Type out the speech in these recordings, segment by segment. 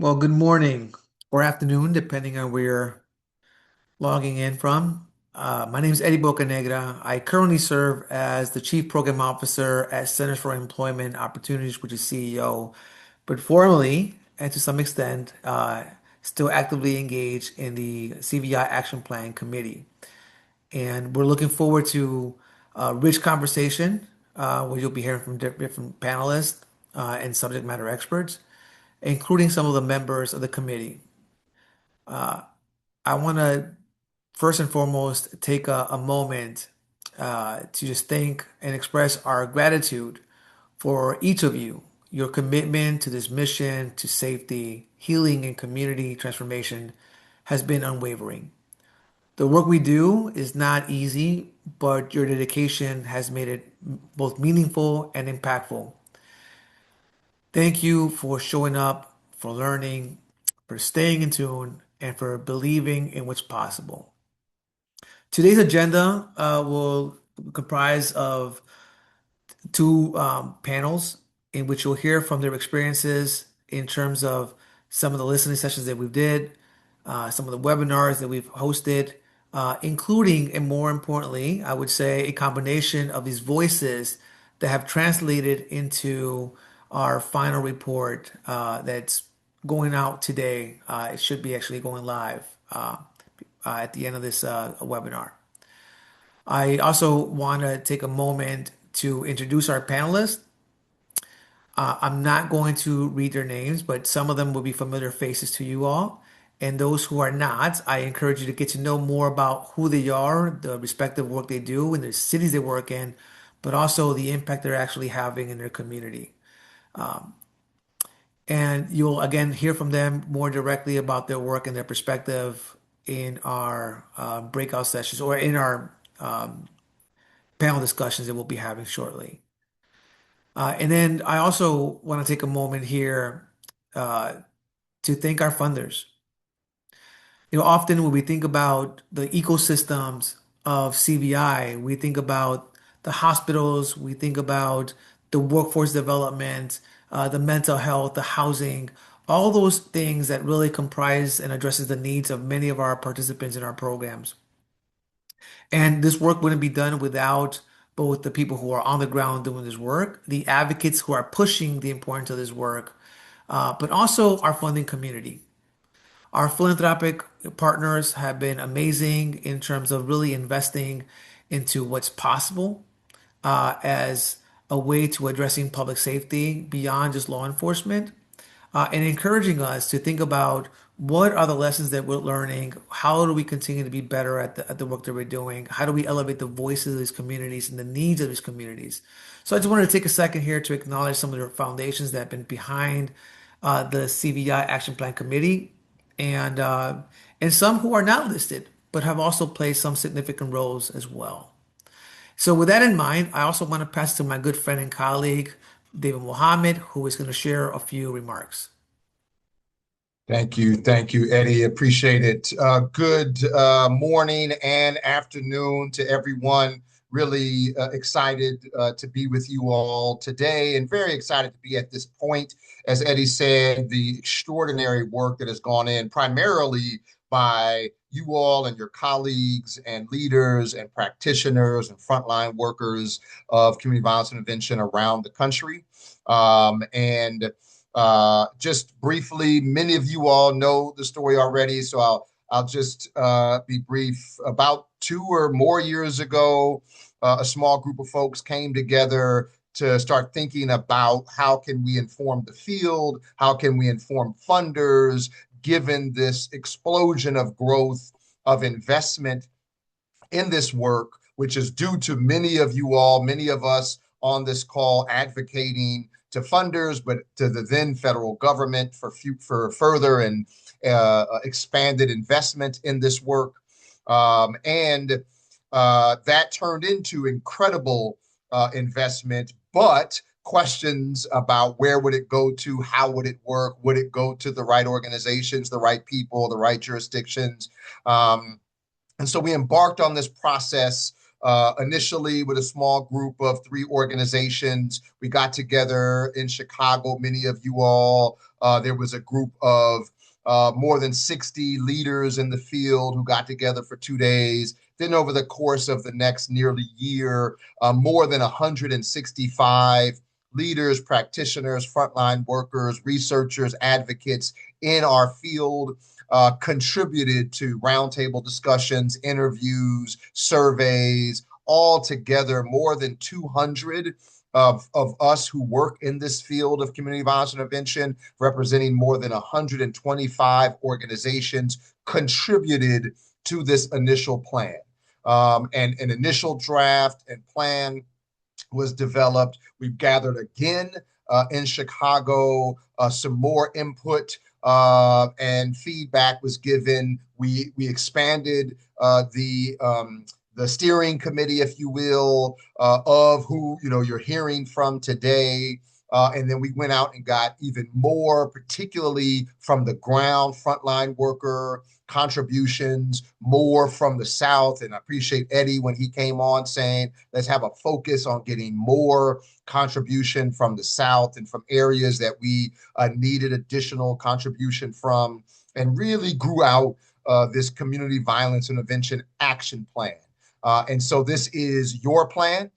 Well, good morning or afternoon, depending on where you're logging in from. My name is Eddie Bocanegra. I currently serve as the Chief Program Officer at Centers for Employment Opportunities, which is CEO, but formally and to some extent, still actively engaged in the CVI Action Plan Committee. And we're looking forward to a rich conversation where you'll be hearing from different panelists and subject matter experts, including some of the members of the committee. I want to first and foremost take a moment to just thank and express our gratitude for each of you. Your commitment to this mission, to safety, healing, and community transformation has been unwavering. The work we do is not easy, but your dedication has made it both meaningful and impactful. Thank you for showing up, for learning, for staying in tune, and for believing in what's possible. Today's agenda will comprise of two panels in which you'll hear from their experiences in terms of some of the listening sessions that we did, some of the webinars that we've hosted, including, and more importantly, I would say a combination of these voices that have translated into our final report that's going out today. It should be actually going live at the end of this webinar. I also want to take a moment to introduce our panelists. I'm not going to read their names, but some of them will be familiar faces to you all. And those who are not, I encourage you to get to know more about who they are, the respective work they do, and the cities they work in, but also the impact they're actually having in their community. And you'll again hear from them more directly about their work and their perspective in our breakout sessions or in our panel discussions that we'll be having shortly. And then I also want to take a moment here uh, to thank our funders. Often when we think about the ecosystems of CVI, we think about the hospitals, we think about the workforce development, the mental health, the housing, all those things that really comprise and addresses the needs of many of our participants in our programs. And this work wouldn't be done without both the people who are on the ground doing this work, the advocates who are pushing the importance of this work, but also our funding community. Our philanthropic partners have been amazing in terms of really investing into what's possible as a way to addressing public safety beyond just law enforcement and encouraging us to think about what are the lessons that we're learning? How do we continue to be better at the work that we're doing? How do we elevate the voices of these communities and the needs of these communities? So I just wanted to take a second here to acknowledge some of the foundations that have been behind the CVI Action Plan Committee and some who are not listed, but have also played some significant roles as well. So with that in mind, I also want to pass to my good friend and colleague, David Mohammed, who is going to share a few remarks. Thank you, Eddie. Appreciate it. Good morning and afternoon to everyone. Really excited to be with you all today and very excited to be at this point. As Eddie said, the extraordinary work that has gone in primarily by you all and your colleagues and leaders and practitioners and frontline workers of community violence intervention around the country. And just briefly, many of you all know the story already, so I'll just be brief. About 2 or more years ago, a small group of folks came together to start thinking about how can we inform the field, how can we inform funders, given this explosion of growth of investment in this work, which is due to many of you all, many of us on this call advocating to funders, but to the then federal government for further and expanded investment in this work. And that turned into incredible investment, but questions about where would it go to, how would it work, would it go to the right organizations, the right people, the right jurisdictions. And so we embarked on this process Initially with a small group of 3 organizations. We got together in Chicago, many of you all. There was a group of more than 60 leaders in the field who got together for 2 days. Then over the course of the next nearly year, more than 165 leaders, practitioners, frontline workers, researchers, advocates in our field contributed to roundtable discussions, interviews, surveys, all together more than 200 of us who work in this field of community violence intervention, representing more than 125 organizations, contributed to this initial plan. And an initial draft and plan was developed. We've gathered again in Chicago, some more input and feedback was given. We expanded the steering committee, if you will, of who you're hearing from today. And then we went out and got even more, particularly from the ground frontline worker contributions, more from the South. And I appreciate Eddie when he came on saying, let's have a focus on getting more contribution from the South and from areas that we needed additional contribution from, and really grew out this community violence intervention action plan. And so this is your plan.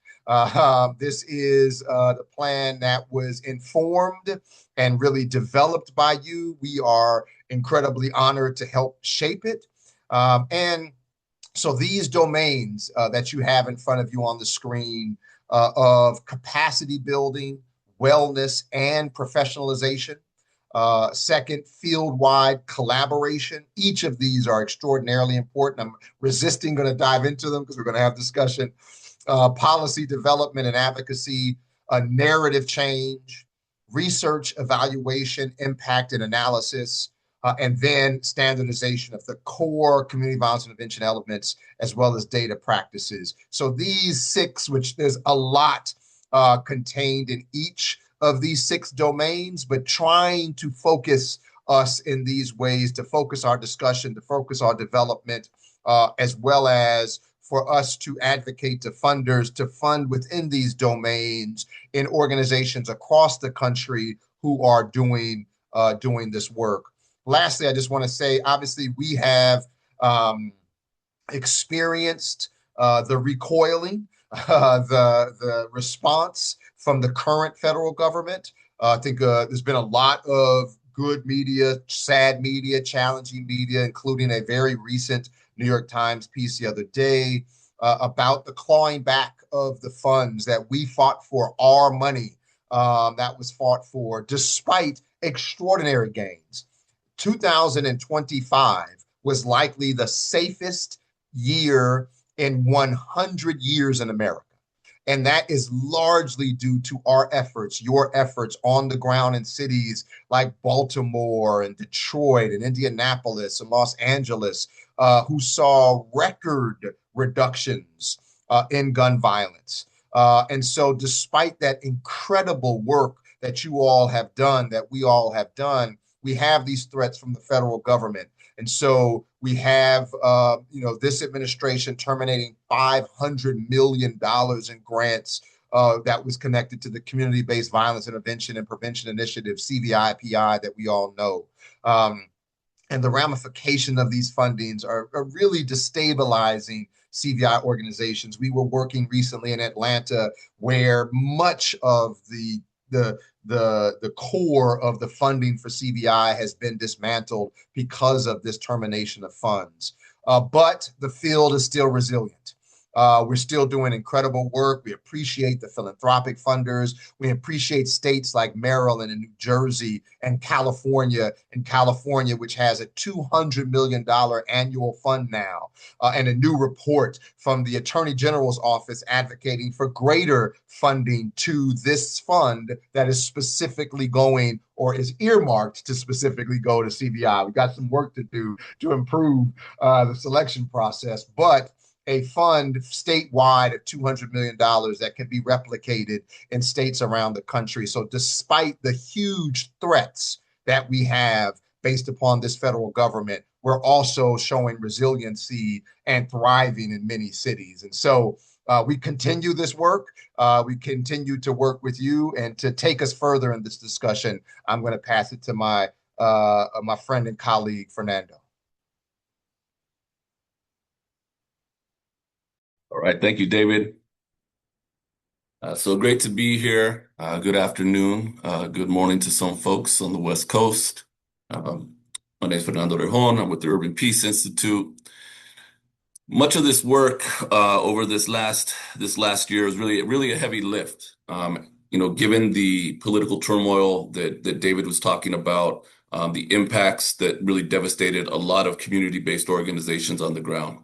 This is the plan that was informed and really developed by you. We are incredibly honored to help shape it. And so these domains that you have in front of you on the screen of capacity building, wellness, and professionalization. Second, field-wide collaboration. Each of these are extraordinarily important. I'm resisting going to dive into them because we're going to have discussion. Policy development and advocacy, narrative change, research, evaluation, impact, and analysis, and then standardization of the core community violence intervention elements, as well as data practices. So these 6, which there's a lot contained in each of these 6 domains, but trying to focus us in these ways, to focus our discussion, to focus our development, as well as for us to advocate to funders to fund within these domains in organizations across the country who are doing this work. Lastly, I just want to say, obviously, we have experienced the recoiling, the response from the current federal government. I think there's been a lot of good media, sad media, challenging media, including a very recent New York Times piece the other day about the clawing back of the funds that we fought for, our money that was fought for, despite extraordinary gains. 2025 was likely the safest year in 100 years in America. And that is largely due to our efforts, your efforts on the ground in cities like Baltimore and Detroit and Indianapolis and Los Angeles, who saw record reductions in gun violence. And so despite that incredible work that you all have done, that we all have done, we have these threats from the federal government. And so we have, this administration terminating $500 million in grants that was connected to the Community-Based Violence Intervention and Prevention Initiative, CVIAP, that we all know. And the ramification of these fundings are really destabilizing CVI organizations. We were working recently in Atlanta, where much of the core of the funding for CVI has been dismantled because of this termination of funds. But the field is still resilient. We're still doing incredible work. We appreciate the philanthropic funders. We appreciate states like Maryland and New Jersey and California, which has a $200 million annual fund now, and a new report from the Attorney General's office advocating for greater funding to this fund that is specifically going, or is earmarked to specifically go to CVI. We've got some work to do to improve the selection process, but a fund statewide of $200 million that can be replicated in states around the country. So despite the huge threats that we have based upon this federal government, we're also showing resiliency and thriving in many cities. And so we continue this work. We continue to work with you, and to take us further in this discussion, I'm going to pass it to my friend and colleague, Fernando. All right, thank you, David. So great to be here. Good afternoon, good morning to some folks on the West Coast. My name is Fernando Rejon. I'm with the Urban Peace Institute. Much of this work over this last year is really a heavy lift. Given the political turmoil that David was talking about, the impacts that really devastated a lot of community-based organizations on the ground.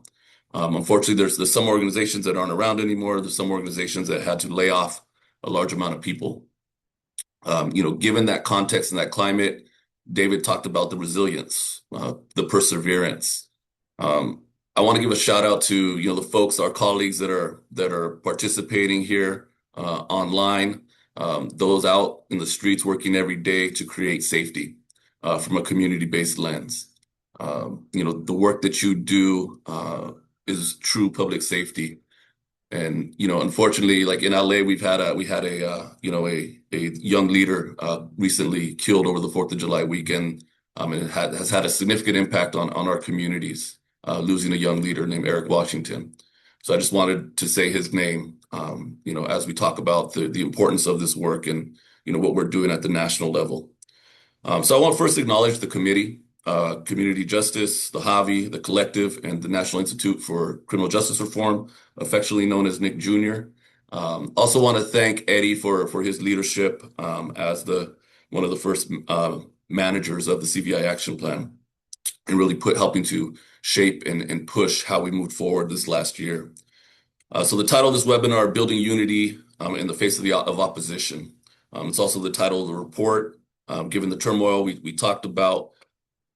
Unfortunately, there's some organizations that aren't around anymore. There's some organizations that had to lay off a large amount of people. Given that context and that climate, David talked about the resilience, the perseverance. I want to give a shout out to the folks, our colleagues that are participating here online, those out in the streets working every day to create safety from a community-based lens. The work that you do is true public safety. And unfortunately, like in LA, we had a young leader recently killed over the 4th of July weekend, and it has had a significant impact on our communities, losing a young leader named Eric Washington. So I just wanted to say his name, as we talk about the importance of this work and what we're doing at the national level. So I want to first acknowledge the committee, Community Justice, the HAVI, the Collective, and the National Institute for Criminal Justice Reform, affectionately known as Nick Jr. Also want to thank Eddie for his leadership as one of the first managers of the CVI Action Plan, and really helping to shape and push how we moved forward this last year. So the title of this webinar, Building Unity in the Face of Opposition. It's also the title of the report. Given the turmoil we talked about,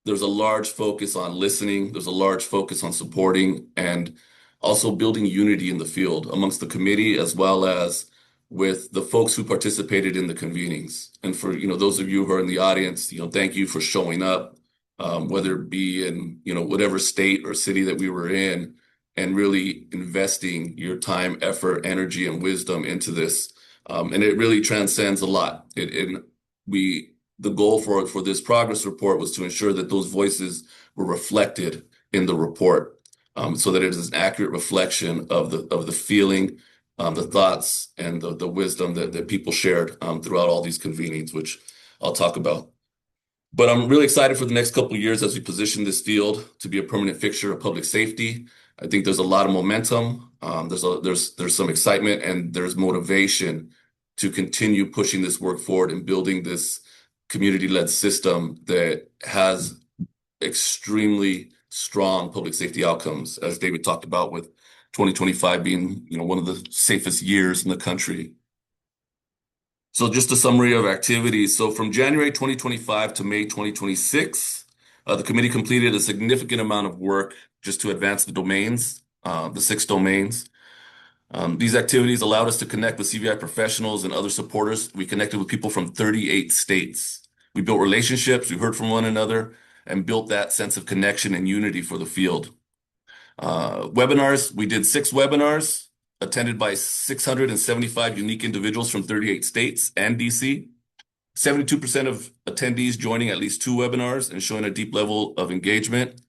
there's a large focus on listening. There's a large focus on supporting and also building unity in the field amongst the committee, as well as with the folks who participated in the convenings. And for those of you who are in the audience, thank you for showing up, whether it be in whatever state or city that we were in, and really investing your time, effort, energy, and wisdom into this. And it really transcends a lot. The goal for this progress report was to ensure that those voices were reflected in the report, so that it is an accurate reflection of the feeling, the thoughts, and the wisdom that people shared throughout all these convenings, which I'll talk about. But I'm really excited for the next couple of years as we position this field to be a permanent fixture of public safety. I think there's a lot of momentum. There's some excitement, and there's motivation to continue pushing this work forward and building this community-led system that has extremely strong public safety outcomes, as David talked about, with 2025 being one of the safest years in the country. So just a summary of activities. So from January 2025 to May 2026, the committee completed a significant amount of work just to advance the domains, the 6 domains. These activities allowed us to connect with CVI professionals and other supporters. We connected with people from 38 states. We built relationships, we heard from one another, and built that sense of connection and unity for the field. Webinars, we did 6 webinars, attended by 675 unique individuals from 38 states and DC. 72% of attendees joining at least 2 webinars and showing a deep level of engagement.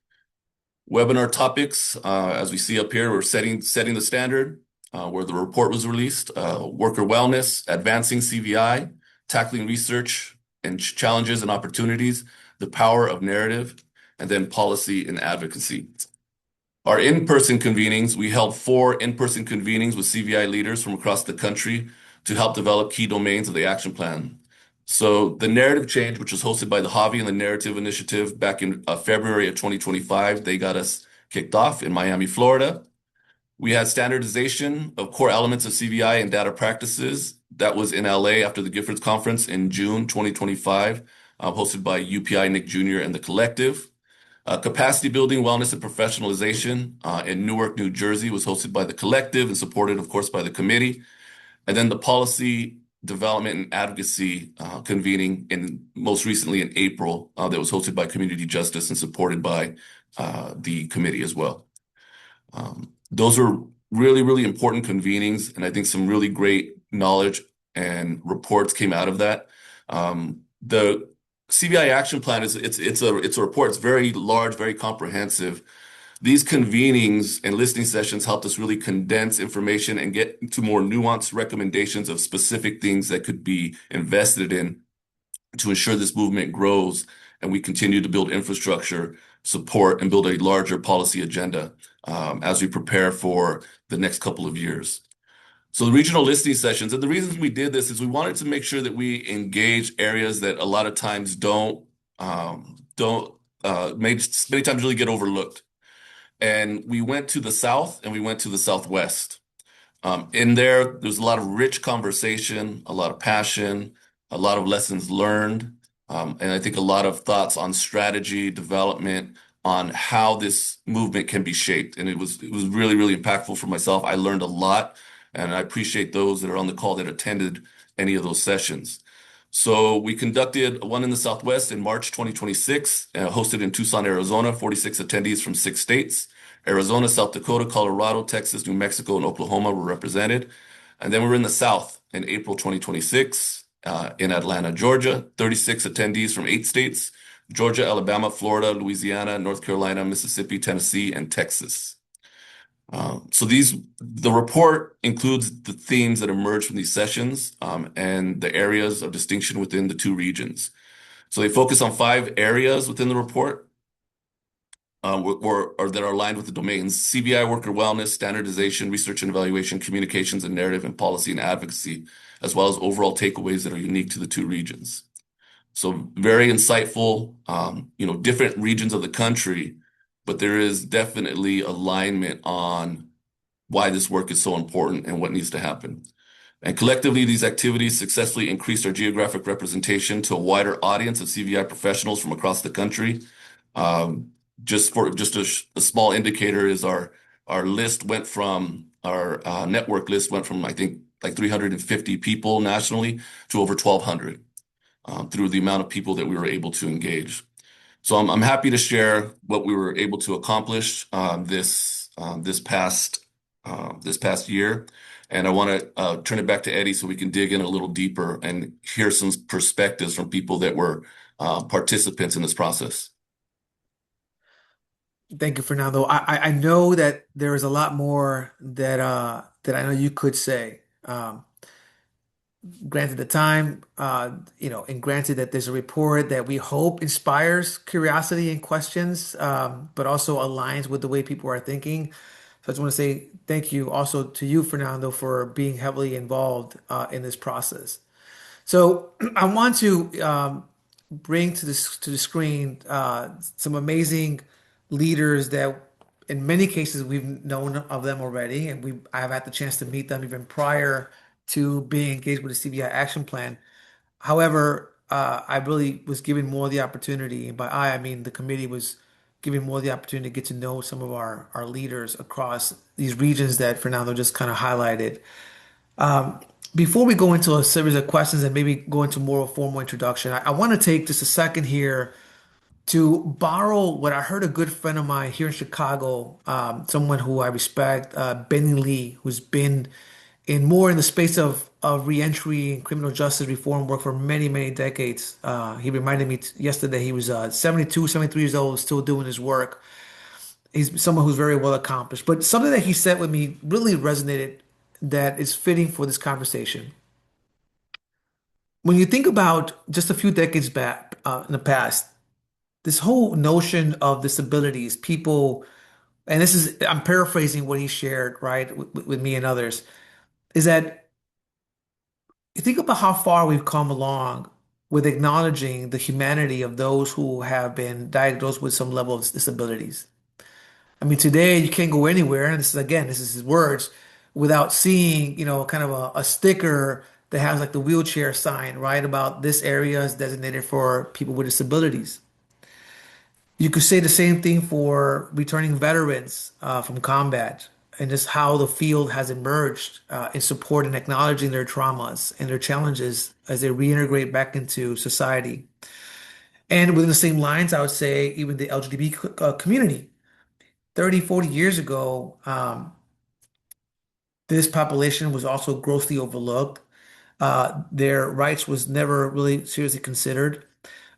Webinar topics, as we see up here, we're setting the standard, where the report was released, worker wellness, advancing CVI, tackling research and challenges and opportunities, the power of narrative, and then policy and advocacy. Our in-person convenings, we held 4 in-person convenings with CVI leaders from across the country to help develop key domains of the action plan. So the narrative change, which was hosted by the HAVI and the Narrative Initiative back in February of 2025, they got us kicked off in Miami, Florida. We had standardization of core elements of CVI and data practices. That was in LA after the Giffords Conference in June 2025, hosted by UPI, Nick Jr., and the Collective. Capacity building, wellness, and professionalization in Newark, New Jersey was hosted by the Collective and supported, of course, by the committee. And then the policy development and advocacy convening most recently in April that was hosted by Community Justice and supported by the committee as well. Those are really, really important convenings, and I think some really great knowledge and reports came out of that. The CVI Action Plan it's a report. It's very large, very comprehensive. These convenings and listening sessions helped us really condense information and get to more nuanced recommendations of specific things that could be invested in to ensure this movement grows and we continue to build infrastructure, support, and build a larger policy agenda as we prepare for the next couple of years. So the regional listening sessions, and the reasons we did this is we wanted to make sure that we engage areas that a lot of times many times really get overlooked. And we went to the South and we went to the Southwest. In there's a lot of rich conversation, a lot of passion, a lot of lessons learned, and I think a lot of thoughts on strategy, development, on how this movement can be shaped. And it was really, really impactful for myself. I learned a lot, and I appreciate those that are on the call that attended any of those sessions. So we conducted one in the Southwest in March 2026, hosted in Tucson, Arizona, 46 attendees from 6 states. Arizona, South Dakota, Colorado, Texas, New Mexico, and Oklahoma were represented. And then we were in the South in April 2026, in Atlanta, Georgia, 36 attendees from 8 states, Georgia, Alabama, Florida, Louisiana, North Carolina, Mississippi, Tennessee, and Texas. So the report includes the themes that emerge from these sessions and the areas of distinction within the 2 regions. So they focus on 5 areas within the report or that are aligned with the domains: CVI worker wellness, standardization, research and evaluation, communications and narrative, and policy and advocacy, as well as overall takeaways that are unique to the 2 regions. So very insightful, different regions of the country, but there is definitely alignment on why this work is so important and what needs to happen. And collectively, these activities successfully increased our geographic representation to a wider audience of CVI professionals from across the country. Just a small indicator is our list went from our network list went from, I think, like 350 people nationally to over 1,200 through the amount of people that we were able to engage. So I'm happy to share what we were able to accomplish this past year, and I want to turn it back to Eddie so we can dig in a little deeper and hear some perspectives from people that were participants in this process. Thank you, Fernando. I know that there is a lot more that I know you could say. Granted the time, and granted that there's a report that we hope inspires curiosity and questions, but also aligns with the way people are thinking. So I just want to say thank you also to you, Fernando, for being heavily involved in this process. So I want to bring to the screen some amazing leaders that in many cases we've known of them already, and I have had the chance to meet them even prior to being engaged with the CVI Action Plan. However, I really was given more the opportunity, and by I mean the committee was given more the opportunity to get to know some of our leaders across these regions that Fernando just kind of highlighted. Before we go into a series of questions and maybe go into more of a formal introduction, I want to take just a second here to borrow what I heard a good friend of mine here in Chicago, someone who I respect, Benny Lee, who's been in the space of reentry and criminal justice reform work for many, many decades. He reminded me yesterday he was 72, 73 years old, still doing his work. He's someone who's very well accomplished. But something that he said with me really resonated that is fitting for this conversation. When you think about just a few decades back in the past, this whole notion of disabilities, people, and I'm paraphrasing what he shared, right, with me and others, is that you think about how far we've come along with acknowledging the humanity of those who have been diagnosed with some level of disabilities. I mean, today you can't go anywhere, and this is his words, without seeing, kind of a sticker that has like the wheelchair sign, right, about this area is designated for people with disabilities. You could say the same thing for returning veterans from combat and just how the field has emerged in support and acknowledging their traumas and their challenges as they reintegrate back into society. And within the same lines, I would say even the LGBT community. 30, 40 years ago, This population was also grossly overlooked. Their rights was never really seriously considered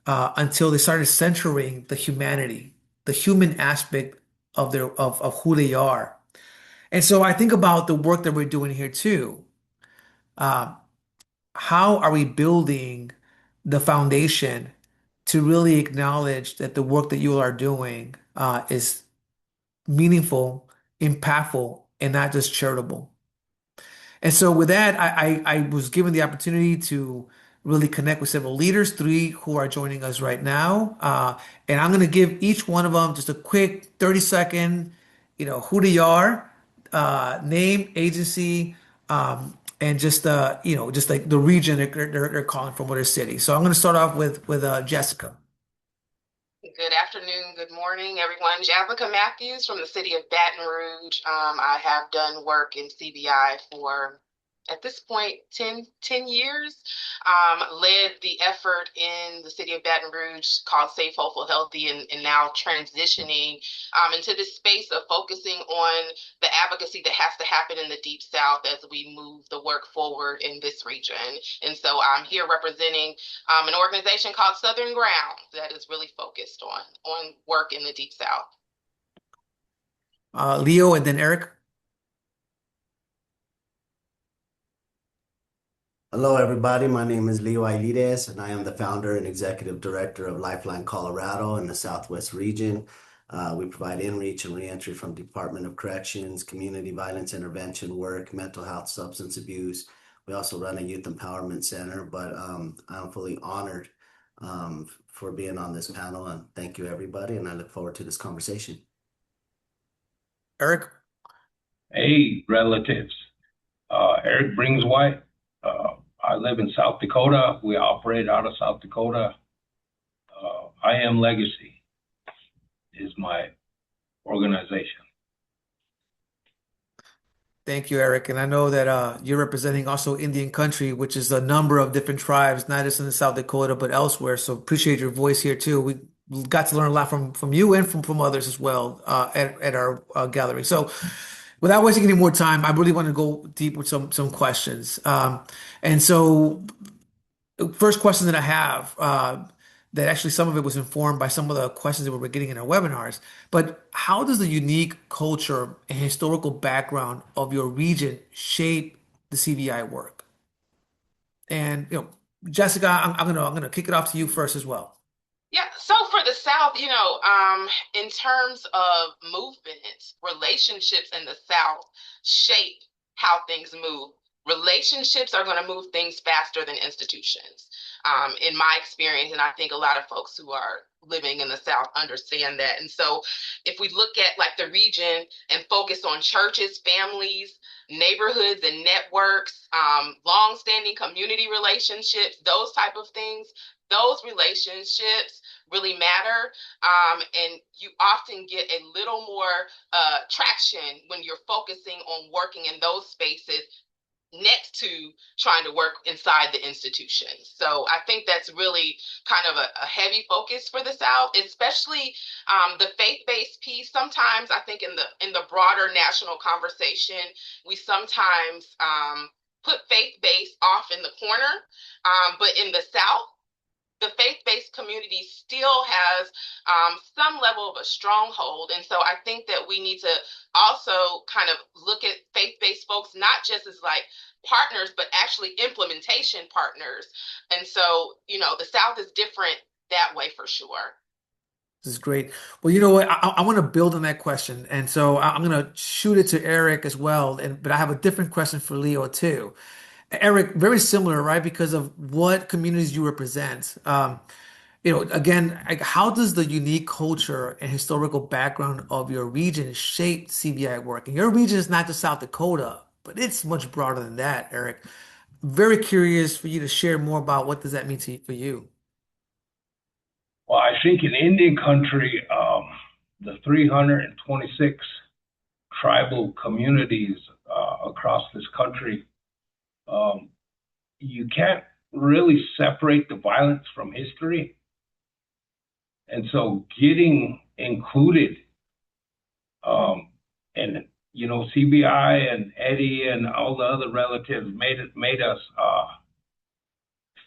until they started centering the humanity, the human aspect of of who they are. And so I think about the work that we're doing here too. Uh, how are we building the foundation to really acknowledge that the work that you are doing is meaningful, impactful, and not just charitable? And so with that, I was given the opportunity to really connect with several leaders, three who are joining us right now. And I'm going to give each one of them just a quick 30-second, who they are, name, agency, and just just like the region they're calling from, what their city. So I'm going to start off with Jessica. Good afternoon, good morning, everyone. Jessica Matthews from the city of Baton Rouge. I have done work in CVI for, at this point, 10 years. Led the effort in the city of Baton Rouge called Safe, Hopeful, Healthy, and now transitioning into this space of focusing on the advocacy that has to happen in the Deep South as we move the work forward in this region. And so I'm here representing an organization called Southern Ground that is really focused on work in the Deep South. Leo and then Eric. Hello, everybody. My name is Leo Ailides, and I am the founder and executive director of Lifeline Colorado in the Southwest region. We provide in-reach and reentry from Department of Corrections, community violence intervention work, mental health, substance abuse. We also run a youth empowerment center, but I'm fully honored for being on this panel, and thank you, everybody, and I look forward to this conversation. Eric. Hey, relatives. Eric Brings White. I live in South Dakota. We operate out of South Dakota. I Am Legacy is my organization. Thank you, Eric. And I know that you're representing also Indian country, which is a number of different tribes, not just in South Dakota, but elsewhere. So appreciate your voice here too. We got to learn a lot from you and from others as well at our gathering. So without wasting any more time, I really want to go deep with some questions. And so first question that I have, that actually some of it was informed by some of the questions that we were getting in our webinars, but how does the unique culture and historical background of your region shape the CVI work? And Jessica, I'm gonna kick it off to you first as well. Yeah, so for the South, in terms of movement, relationships in the South shape how things move. Relationships are going to move things faster than institutions, in my experience, and I think a lot of folks who are living in the South understand that. And so if we look at like the region and focus on churches, families, neighborhoods and networks, long-standing community relationships, those type of things, those relationships really matter. And you often get a little more traction when you're focusing on working in those spaces next to trying to work inside the institution. So I think that's really kind of a heavy focus for the South, especially the faith-based piece. Sometimes I think in the broader national conversation, we sometimes put faith-based off in the corner, but in the South, the faith-based community still has some level of a stronghold. And so I think that we need to also kind of look at faith-based folks, not just as like partners, but actually implementation partners. And so, the South is different that way for sure. This is great. Well, you know what? I want to build on that question. And so I'm going to shoot it to Eric as well. But I have a different question for Leo too. Eric, very similar, right? Because of what communities you represent. Again, like, how does the unique culture and historical background of your region shape CVI work? And your region is not just South Dakota, but it's much broader than that, Eric. Very curious for you to share more about what does that mean for you. Well, I think in Indian country, the 326 tribal communities across this country, you can't really separate the violence from history. And so getting included and CBI and Eddie and all the other relatives made us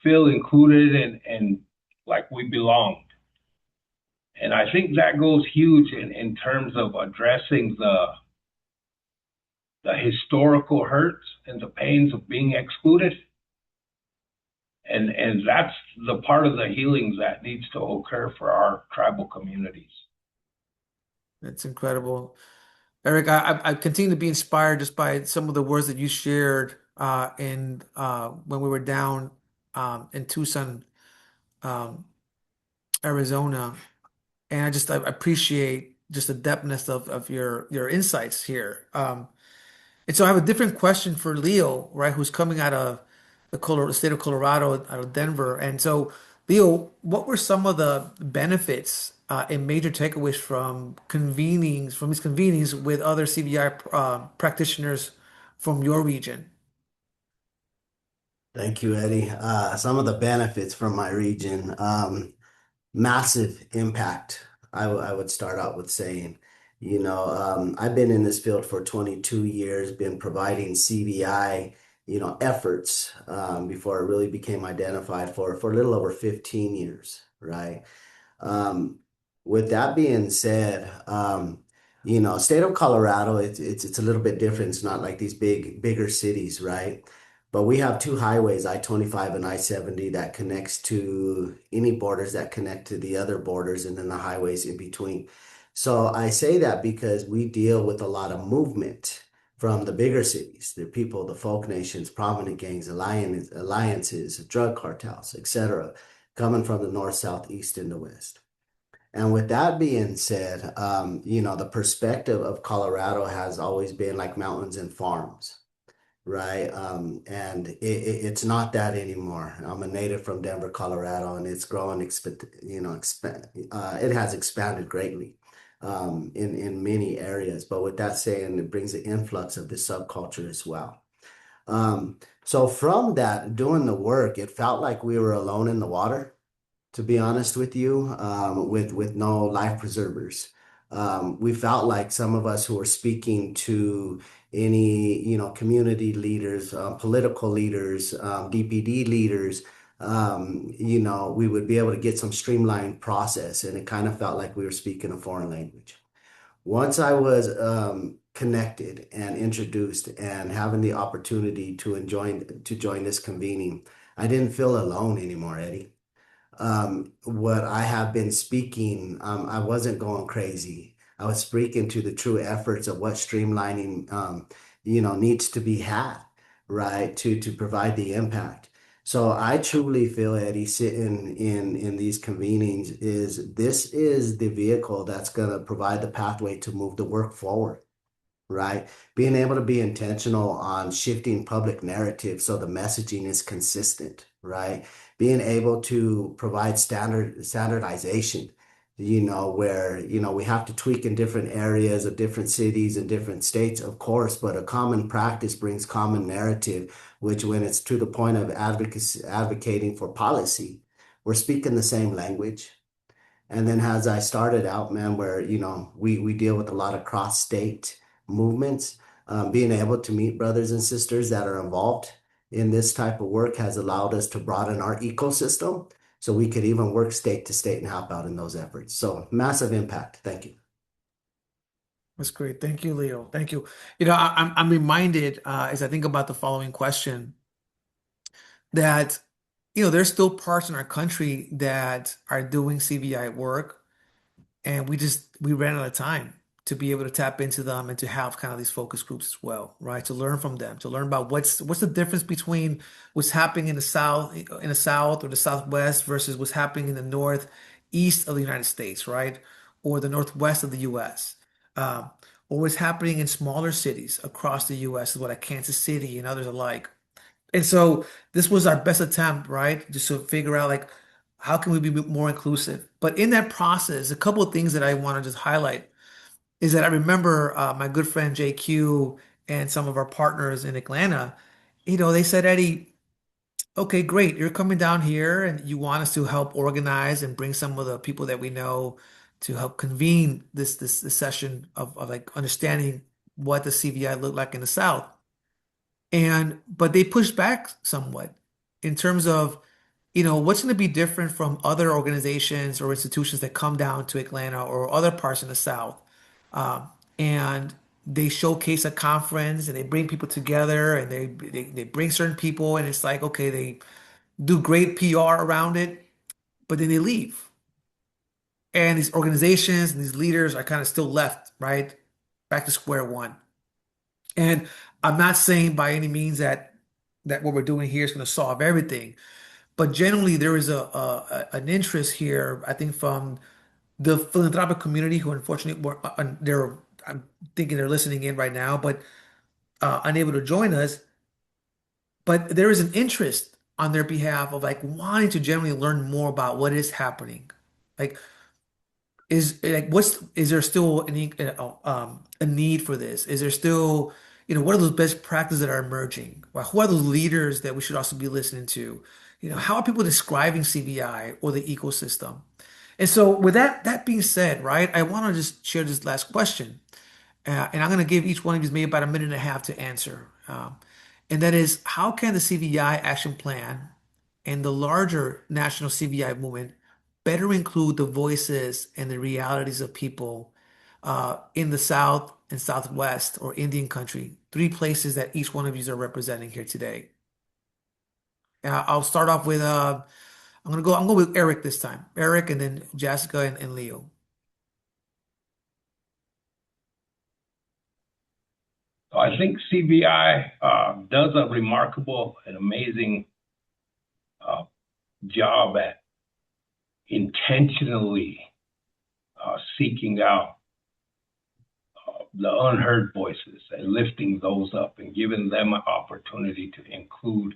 feel included and like we belonged. And I think that goes huge in terms of addressing the historical hurts and the pains of being excluded. And that's the part of the healing that needs to occur for our tribal communities. That's incredible. Eric, I continue to be inspired just by some of the words that you shared in when we were down in Tucson, um, Arizona, and I appreciate just the depthness of your insights here. And so I have a different question for Leo, right, who's coming out of the state of Colorado, out of Denver. And so, Leo, what were some of the benefits and major takeaways from these convenings with other CVI practitioners from your region? Thank you, Eddie. Some of the benefits from my region, massive impact. I would start out with saying, I've been in this field for 22 years, been providing CVI, efforts before it really became identified for a little over 15 years, right? Um, with that being said, state of Colorado, it's a little bit different. It's not like these bigger cities, right? But we have two highways, I-25 and I-70, that connects to any borders that connect to the other borders, and then the highways in between. So I say that because we deal with a lot of movement from the bigger cities, the people, the folk nations, prominent gangs, alliances, drug cartels, etc., coming from the north, south, east, and the west. And with that being said, the perspective of Colorado has always been like mountains and farms, right? And it's not that anymore. I'm a native from Denver, Colorado, and it's growing, it has expanded greatly in many areas. But with that saying, it brings the influx of the subculture as well. So from that, doing the work, it felt like we were alone in the water, to be honest with you, with no life preservers. We felt like some of us who were speaking to any, community leaders, political leaders, DPD leaders, we would be able to get some streamlined process, and it kind of felt like we were speaking a foreign language. Once I was connected and introduced and having the opportunity to join this convening, I didn't feel alone anymore, Eddie. What I have been speaking, I wasn't going crazy. I was speaking to the true efforts of what streamlining, needs to be had, right, to provide the impact. So I truly feel, Eddie, sitting in these convenings this is the vehicle that's going to provide the pathway to move the work forward, right? Being able to be intentional on shifting public narrative so the messaging is consistent, right? Being able to provide standardization, where, we have to tweak in different areas of different cities and different states, of course, but a common practice brings common narrative, which when it's to the point of advocating for policy, we're speaking the same language. And then as I started out, man, where, we deal with a lot of cross-state movements, being able to meet brothers and sisters that are involved in this type of work has allowed us to broaden our ecosystem so we could even work state to state and help out in those efforts. So massive impact. Thank you. That's great. Thank you, Leo. Thank you. I'm reminded as I think about the following question that there's still parts in our country that are doing CVI work, and we ran out of time to be able to tap into them and to have kind of these focus groups as well, right? To learn from them, to learn about what's the difference between what's happening in the South or the Southwest versus what's happening in the Northeast of the United States, right? Or the Northwest of the US. Um, or what's happening in smaller cities across the US, is what like Kansas City and others alike. And so this was our best attempt, right? Just to figure out like how can we be more inclusive. But in that process, a couple of things that I want to just highlight is that I remember my good friend JQ and some of our partners in Atlanta, they said, Eddie, okay, great. You're coming down here and you want us to help organize and bring some of the people that we know to help convene this session of like understanding what the CVI looked like in the South. But they pushed back somewhat in terms of, what's going to be different from other organizations or institutions that come down to Atlanta or other parts in the South. Um, and they showcase a conference and they bring people together and they bring certain people and it's like, okay, they do great PR around it, but then they leave. And these organizations and these leaders are kind of still left, right? Back to square one. And I'm not saying by any means that what we're doing here is going to solve everything, but generally there is an interest here, I think, from the philanthropic community who unfortunately I'm thinking they're listening in right now, but unable to join us. But there is an interest on their behalf of like wanting to generally learn more about what is happening. Like is there still a need for this? Is there still, what are those best practices that are emerging? Well, who are those leaders that we should also be listening to? How are people describing CVI or the ecosystem? And so with that being said, right, I want to just share this last question. And I'm going to give each one of you maybe about a minute and a half to answer. And that is, how can the CVI action plan and the larger national CVI movement better include the voices and the realities of people in the South and Southwest or Indian country, three places that each one of you are representing here today? I'll start off with I'm going with Eric this time. Eric and then Jessica and Leo. So I think CVI does a remarkable and amazing job at intentionally seeking out the unheard voices and lifting those up and giving them an opportunity to include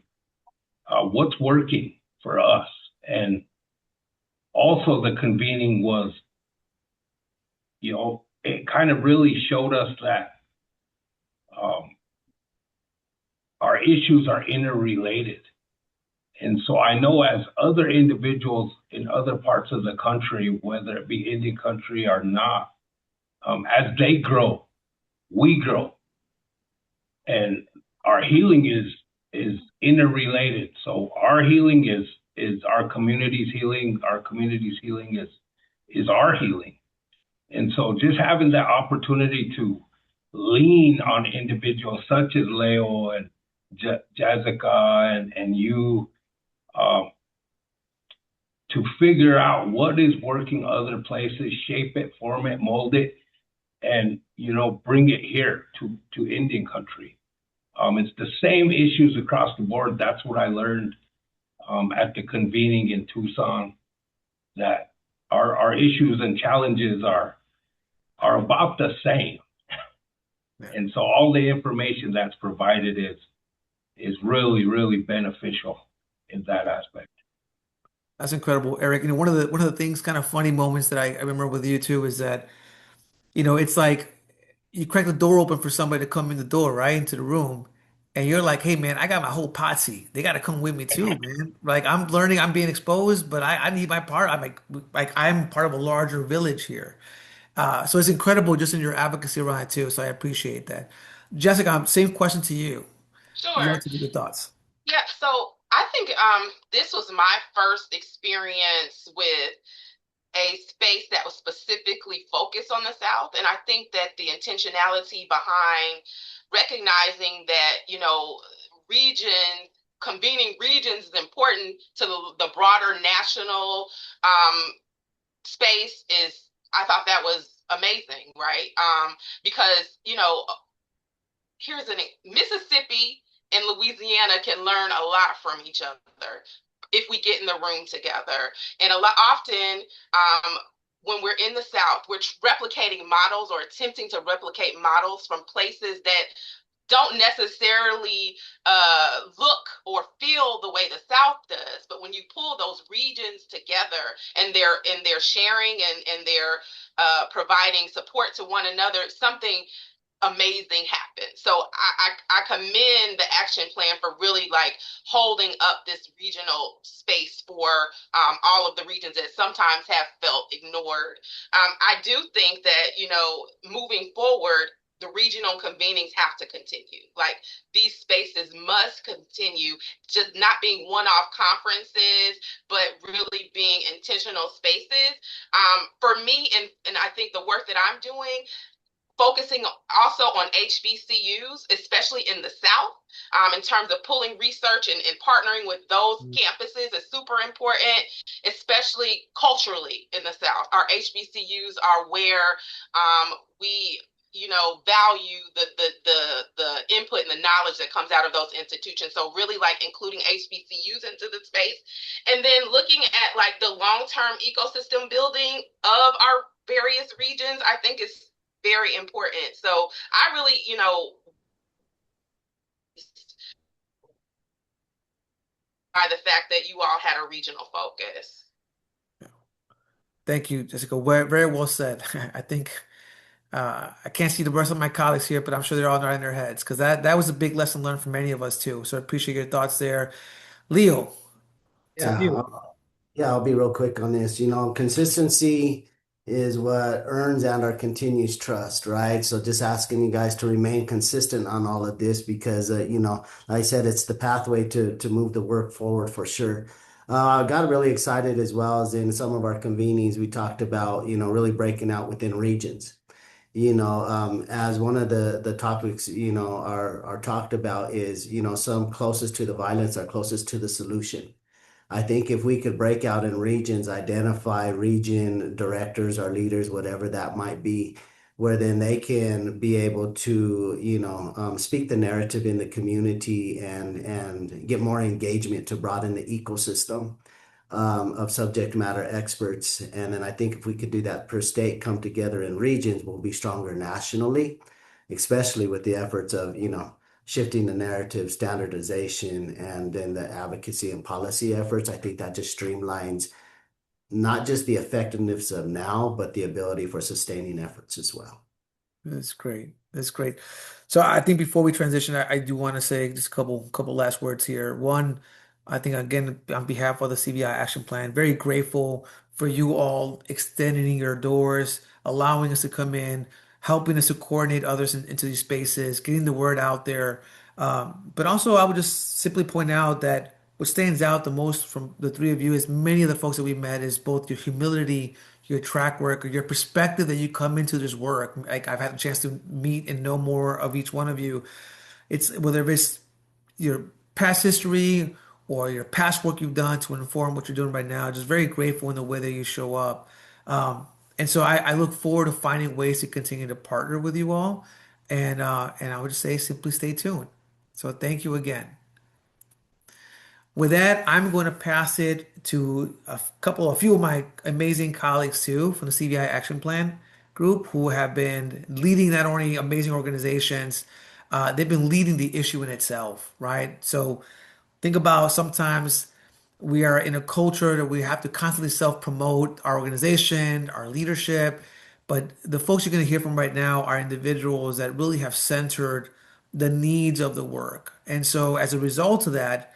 what's working for us. And also the convening was, it kind of really showed us that our issues are interrelated. And so I know as other individuals in other parts of the country, whether it be Indian country or not, as they grow, we grow. And our healing is interrelated. So our healing is our community's healing. Our community's healing is our healing. And so just having that opportunity to lean on individuals such as Leo and Jessica and you to figure out what is working other places, shape it, form it, mold it, and bring it here to Indian country. It's the same issues across the board. That's what I learned at the convening in Tucson, that our issues and challenges are about the same. Yeah. And so all the information that's provided is really, really beneficial in that aspect. That's incredible, Eric. One of the things, kind of funny moments that I remember with you too is that, it's like you crack the door open for somebody to come in the door, right, into the room, and you're like, hey man, I got my whole posse. They got to come with me too, man. Like I'm learning, I'm being exposed, but I need my part. I'm like I'm part of a larger village here. So it's incredible just in your advocacy around it too. So I appreciate that. Jessica, same question to you. Would you Sure. like to give your thoughts? Yeah, so I think this was my first experience with a space that was specifically focused on the South. And I think that the intentionality behind recognizing that, convening regions is important to the broader national space I thought that was amazing, right? Because, here's Mississippi and Louisiana can learn a lot from each other if we get in the room together. And often when we're in the South, we're replicating models or attempting to replicate models from places that don't necessarily look or feel the way the South does. But when you pull those regions together and they're sharing and they're providing support to one another, something amazing happens. So I commend the action plan for really like holding up this regional space for all of the regions that sometimes have felt ignored. I do think that, moving forward, the regional convenings have to continue. Like, these spaces must continue, just not being one-off conferences, but really being intentional spaces. For me, and I think the work that I'm doing, focusing also on HBCUs, especially in the South, in terms of pulling research and partnering with those campuses is super important, especially culturally in the South. Our HBCUs are where we value the input and the knowledge that comes out of those institutions. So really, like, including HBCUs into the space, and then looking at like the long-term ecosystem building of our various regions, I think is very important. So I really, by the fact that you all had a regional focus. Thank you, Jessica. Very well said. I think I can't see the rest of my colleagues here, but I'm sure they're all nodding their heads because that was a big lesson learned for many of us too. So I appreciate your thoughts there. Leo, to Yeah, you. yeah, I'll be real quick on this. Consistency is what earns and our continues trust, right? So just asking you guys to remain consistent on all of this because, like I said, it's the pathway to move the work forward for sure. I got really excited as well as in some of our convenings, we talked about, really breaking out within regions. As one of the topics, are talked about is, some closest to the violence are closest to the solution. I think if we could break out in regions, identify region directors or leaders, whatever that might be, where then they can be able to, speak the narrative in the community and get more engagement to broaden the ecosystem of subject matter experts. And then I think if we could do that per state, come together in regions, we'll be stronger nationally, especially with the efforts of, shifting the narrative, standardization, and then the advocacy and policy efforts. I think that just streamlines not just the effectiveness of now, but the ability for sustaining efforts as well. That's great. That's great. So I think before we transition, I do want to say just a couple last words here. One, I think again on behalf of the CVI Action Plan, very grateful for you all extending your doors, allowing us to come in, helping us to coordinate others into these spaces, getting the word out there. But also, I would just simply point out that what stands out the most from the three of you is many of the folks that we met is both your humility, your track record, your perspective that you come into this work. Like I've had a chance to meet and know more of each one of you. It's whether it's your past history or your past work you've done to inform what you're doing right now. Just very grateful in the way that you show up. And so I look forward to finding ways to continue to partner with you all. And I would just say simply stay tuned. So thank you again. With that, I'm going to pass it to a few of my amazing colleagues too from the CVI Action Plan group who have been leading not only amazing organizations, they've been leading the issue in itself, right? So think about sometimes we are in a culture that we have to constantly self-promote our organization, our leadership, but the folks you're going to hear from right now are individuals that really have centered the needs of the work. And so as a result of that,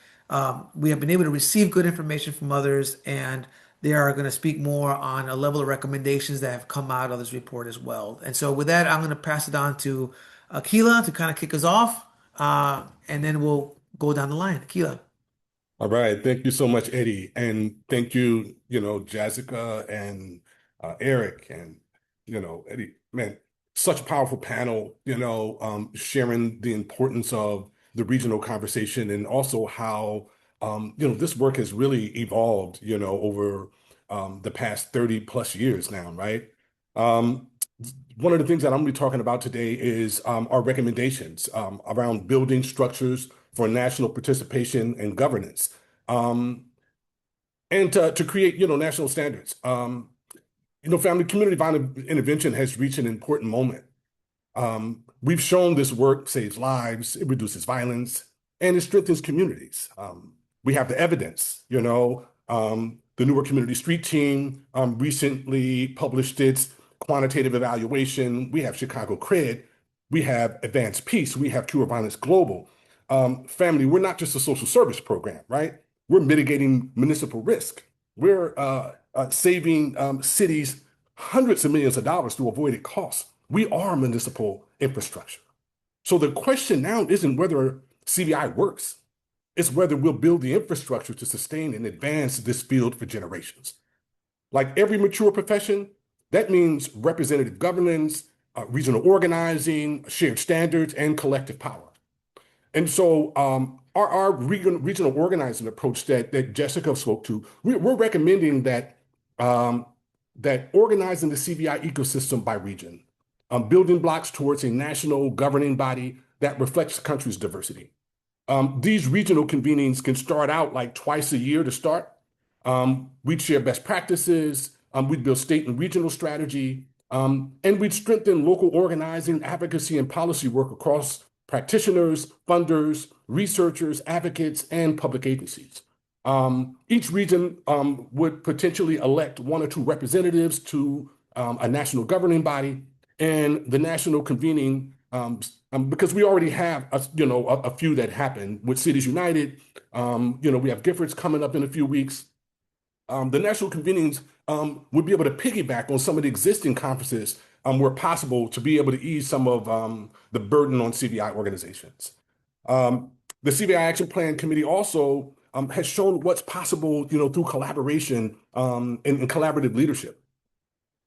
we have been able to receive good information from others, and they are going to speak more on a level of recommendations that have come out of this report as well. And so with that, I'm going to pass it on to Akila to kind of kick us off, and then we'll go down the line. Akila. All right. Thank you so much, Eddie. And thank you, Jessica and Eric and, Eddie, man, such a powerful panel, sharing the importance of the regional conversation and also how, this work has really evolved, over the past 30 plus years now, right? One of the things that I'm going to be talking about today is our recommendations around building structures for national participation and governance, and to create, national standards. Family community violence intervention has reached an important moment. We've shown this work saves lives, it reduces violence, and it strengthens communities. We have the evidence, the Newark Community Street Team recently published its quantitative evaluation. We have Chicago Cred, we have Advanced Peace, we have Cure Violence Global. Family, we're not just a social service program, right? We're mitigating municipal risk. We're saving cities hundreds of millions of dollars through avoided costs. We are municipal infrastructure. So the question now isn't whether CVI works, it's whether we'll build the infrastructure to sustain and advance this field for generations. Like every mature profession, that means representative governance, regional organizing, shared standards, and collective power. And so our regional organizing approach that Jessica spoke to, we're recommending that organizing the CVI ecosystem by region, building blocks towards a national governing body that reflects the country's diversity. These regional convenings can start out like twice a year to start. We'd share best practices, we'd build state and regional strategy, and we'd strengthen local organizing, advocacy, and policy work across practitioners, funders, researchers, advocates, and public agencies. Each region would potentially elect one or two representatives to a national governing body, and the national convening, because we already have a few that happen with Cities United. We have Giffords coming up in a few weeks. The national convenings would be able to piggyback on some of the existing conferences where possible to be able to ease some of the burden on CVI organizations. The CVI Action Plan Committee also has shown what's possible, through collaboration and collaborative leadership.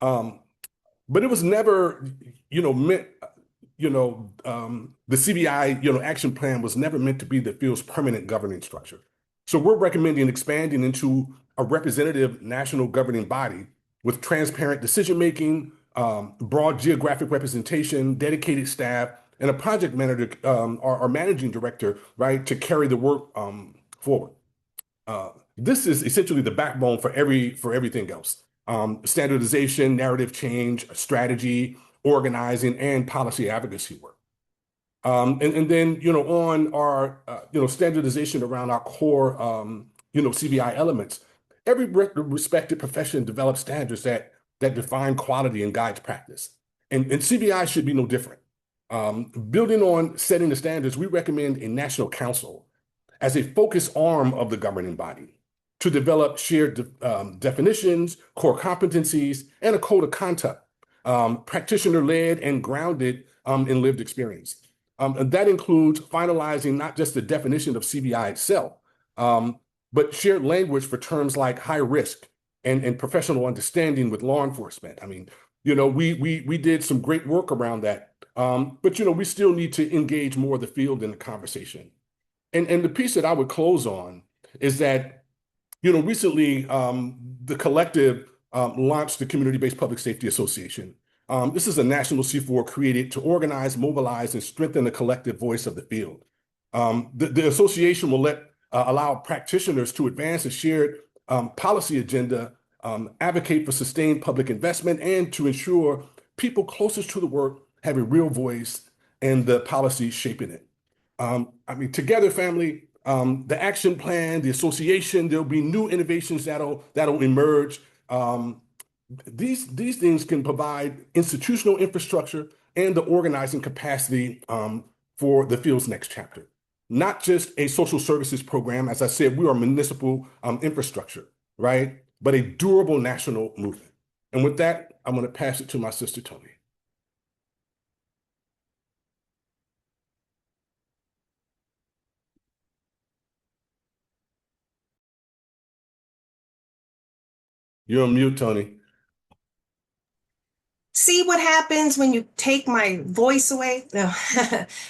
But it was never, meant, the CVI, action plan was never meant to be the field's permanent governing structure. So we're recommending expanding into a representative national governing body with transparent decision-making, broad geographic representation, dedicated staff, and a project manager or managing director, right, to carry the work forward. This is essentially the backbone for everything else. Standardization, narrative change, strategy, organizing, and policy advocacy work. And then, on our, standardization around our core, CVI elements, every respected profession develops standards that define quality and guides practice. And CVI should be no different. Building on setting the standards, we recommend a national council as a focused arm of the governing body to develop shared definitions, core competencies, and a code of conduct, practitioner-led and grounded in lived experience. And that includes finalizing not just the definition of CVI itself, but shared language for terms like high risk and professional understanding with law enforcement. I mean, we did some great work around that, but we still need to engage more of the field in the conversation. And the piece that I would close on is that, recently the collective launched the Community-Based Public Safety Association. This is a national C4 created to organize, mobilize, and strengthen the collective voice of the field. The association will allow practitioners to advance a shared policy agenda, advocate for sustained public investment, and to ensure people closest to the work have a real voice in the policy shaping it. Together, family, the action plan, the association, there'll be new innovations that'll emerge. These things can provide institutional infrastructure and the organizing capacity for the field's next chapter. Not just a social services program. As I said, we are municipal infrastructure, right? But a durable national movement. And with that, I'm going to pass it to my sister, Tony. You're on mute, Tony. See what happens when you take my voice away? No.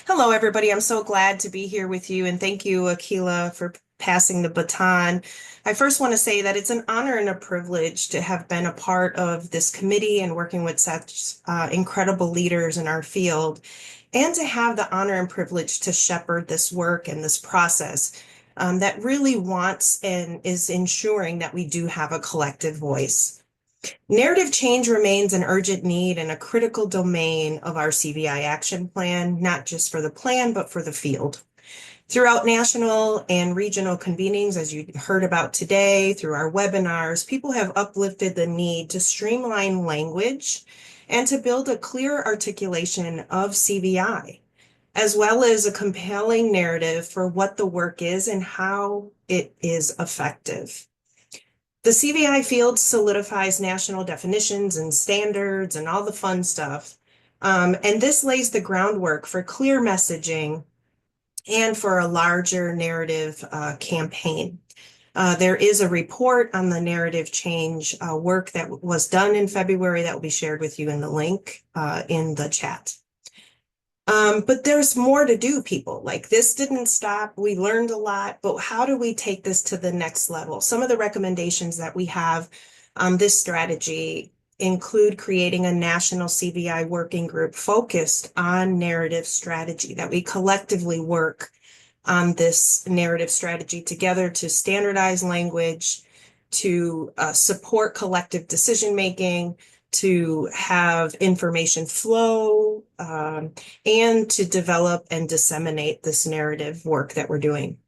Hello, everybody. I'm so glad to be here with you. And thank you, Akila, for passing the baton. I first want to say that it's an honor and a privilege to have been a part of this committee and working with such incredible leaders in our field, and to have the honor and privilege to shepherd this work and this process that really wants and is ensuring that we do have a collective voice. Narrative change remains an urgent need and a critical domain of our CVI action plan, not just for the plan, but for the field. Throughout national and regional convenings, as you heard about today, through our webinars, people have uplifted the need to streamline language and to build a clear articulation of CVI, as well as a compelling narrative for what the work is and how it is effective. The CVI field solidifies national definitions and standards and all the fun stuff, And this lays the groundwork for clear messaging and for a larger narrative campaign. There is a report on the narrative change work that was done in February that will be shared with you in the link in the chat. But there's more to do, people. Like, this didn't stop. We learned a lot, but how do we take this to the next level? Some of the recommendations that we have on this strategy include creating a national CVI working group focused on narrative strategy, that we collectively work on this narrative strategy together to standardize language, to support collective decision making, to have information flow, and to develop and disseminate this narrative work that we're doing.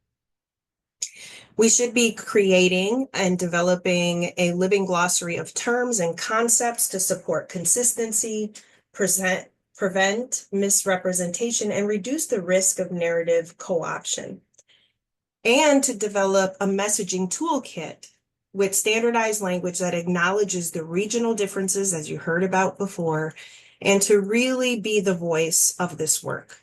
We should be creating and developing a living glossary of terms and concepts to support consistency, prevent misrepresentation, and reduce the risk of narrative co-option. And to develop a messaging toolkit with standardized language that acknowledges the regional differences, as you heard about before, and to really be the voice of this work.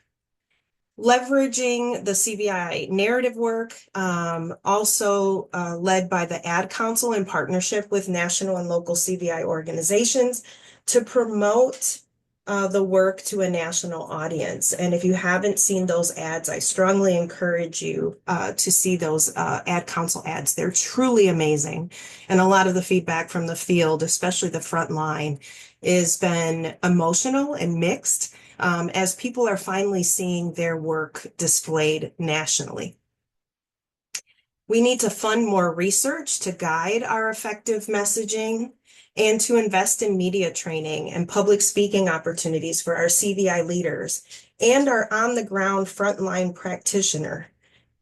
Leveraging the CVI narrative work, also led by the Ad Council in partnership with national and local CVI organizations to promote the work to a national audience. And if you haven't seen those ads, I strongly encourage you to see those Ad Council ads. They're truly amazing. And a lot of the feedback from the field, especially the front line, has been emotional and mixed as people are finally seeing their work displayed nationally. We need to fund more research to guide our effective messaging and to invest in media training and public speaking opportunities for our CVI leaders and our on-the-ground frontline practitioner,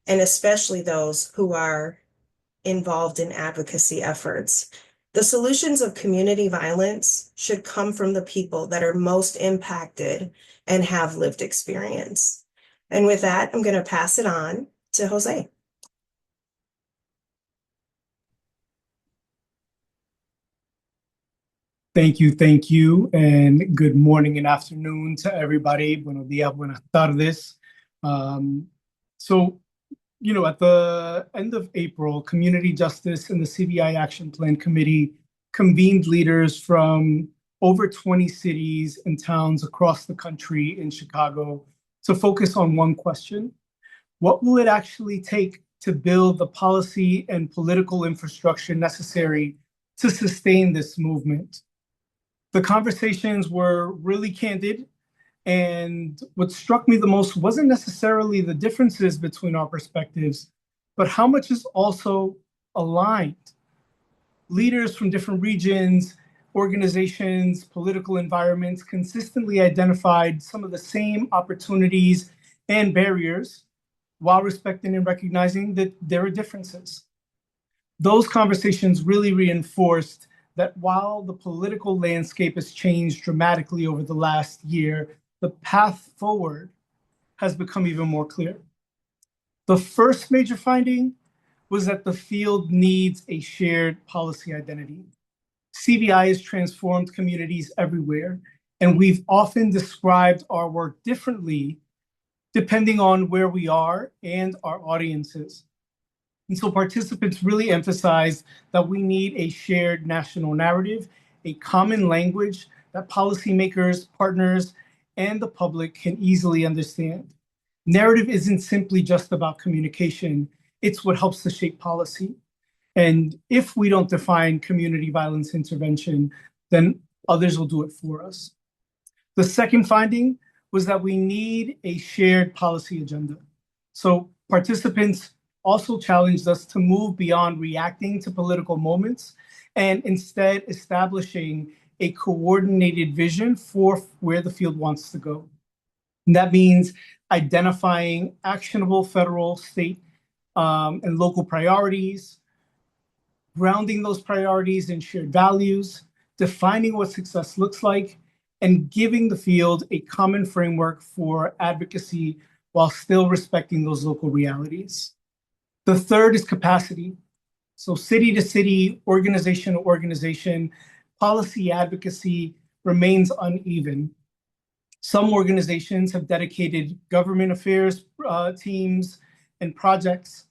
and especially those who are involved in advocacy efforts. The solutions of community violence should come from the people that are most impacted and have lived experience. And with that, I'm going to pass it on to Jose. Thank you, and good morning and afternoon to everybody. Buenos días, buenas tardes. At the end of April, Community Justice and the CVI Action Plan Committee convened leaders from over 20 cities and towns across the country in Chicago to focus on one question: what will it actually take to build the policy and political infrastructure necessary to sustain this movement? The conversations were really candid, and what struck me the most wasn't necessarily the differences between our perspectives, but how much is also aligned. Leaders from different regions, organizations, political environments consistently identified some of the same opportunities and barriers while respecting and recognizing that there are differences. Those conversations really reinforced that while the political landscape has changed dramatically over the last year, the path forward has become even more clear. The first major finding was that the field needs a shared policy identity. CVI has transformed communities everywhere, and we've often described our work differently depending on where we are and our audiences. And so participants really emphasized that we need a shared national narrative, a common language that policymakers, partners, and the public can easily understand. Narrative isn't simply just about communication, it's what helps to shape policy. And if we don't define community violence intervention, then others will do it for us. The second finding was that we need a shared policy agenda. So participants also challenged us to move beyond reacting to political moments and instead establishing a coordinated vision for where the field wants to go. And that means identifying actionable federal, state, and local priorities, grounding those priorities in shared values, defining what success looks like, and giving the field a common framework for advocacy while still respecting those local realities. The third is capacity. So city to city, organization to organization, policy advocacy remains uneven. Some organizations have dedicated government affairs teams and projects,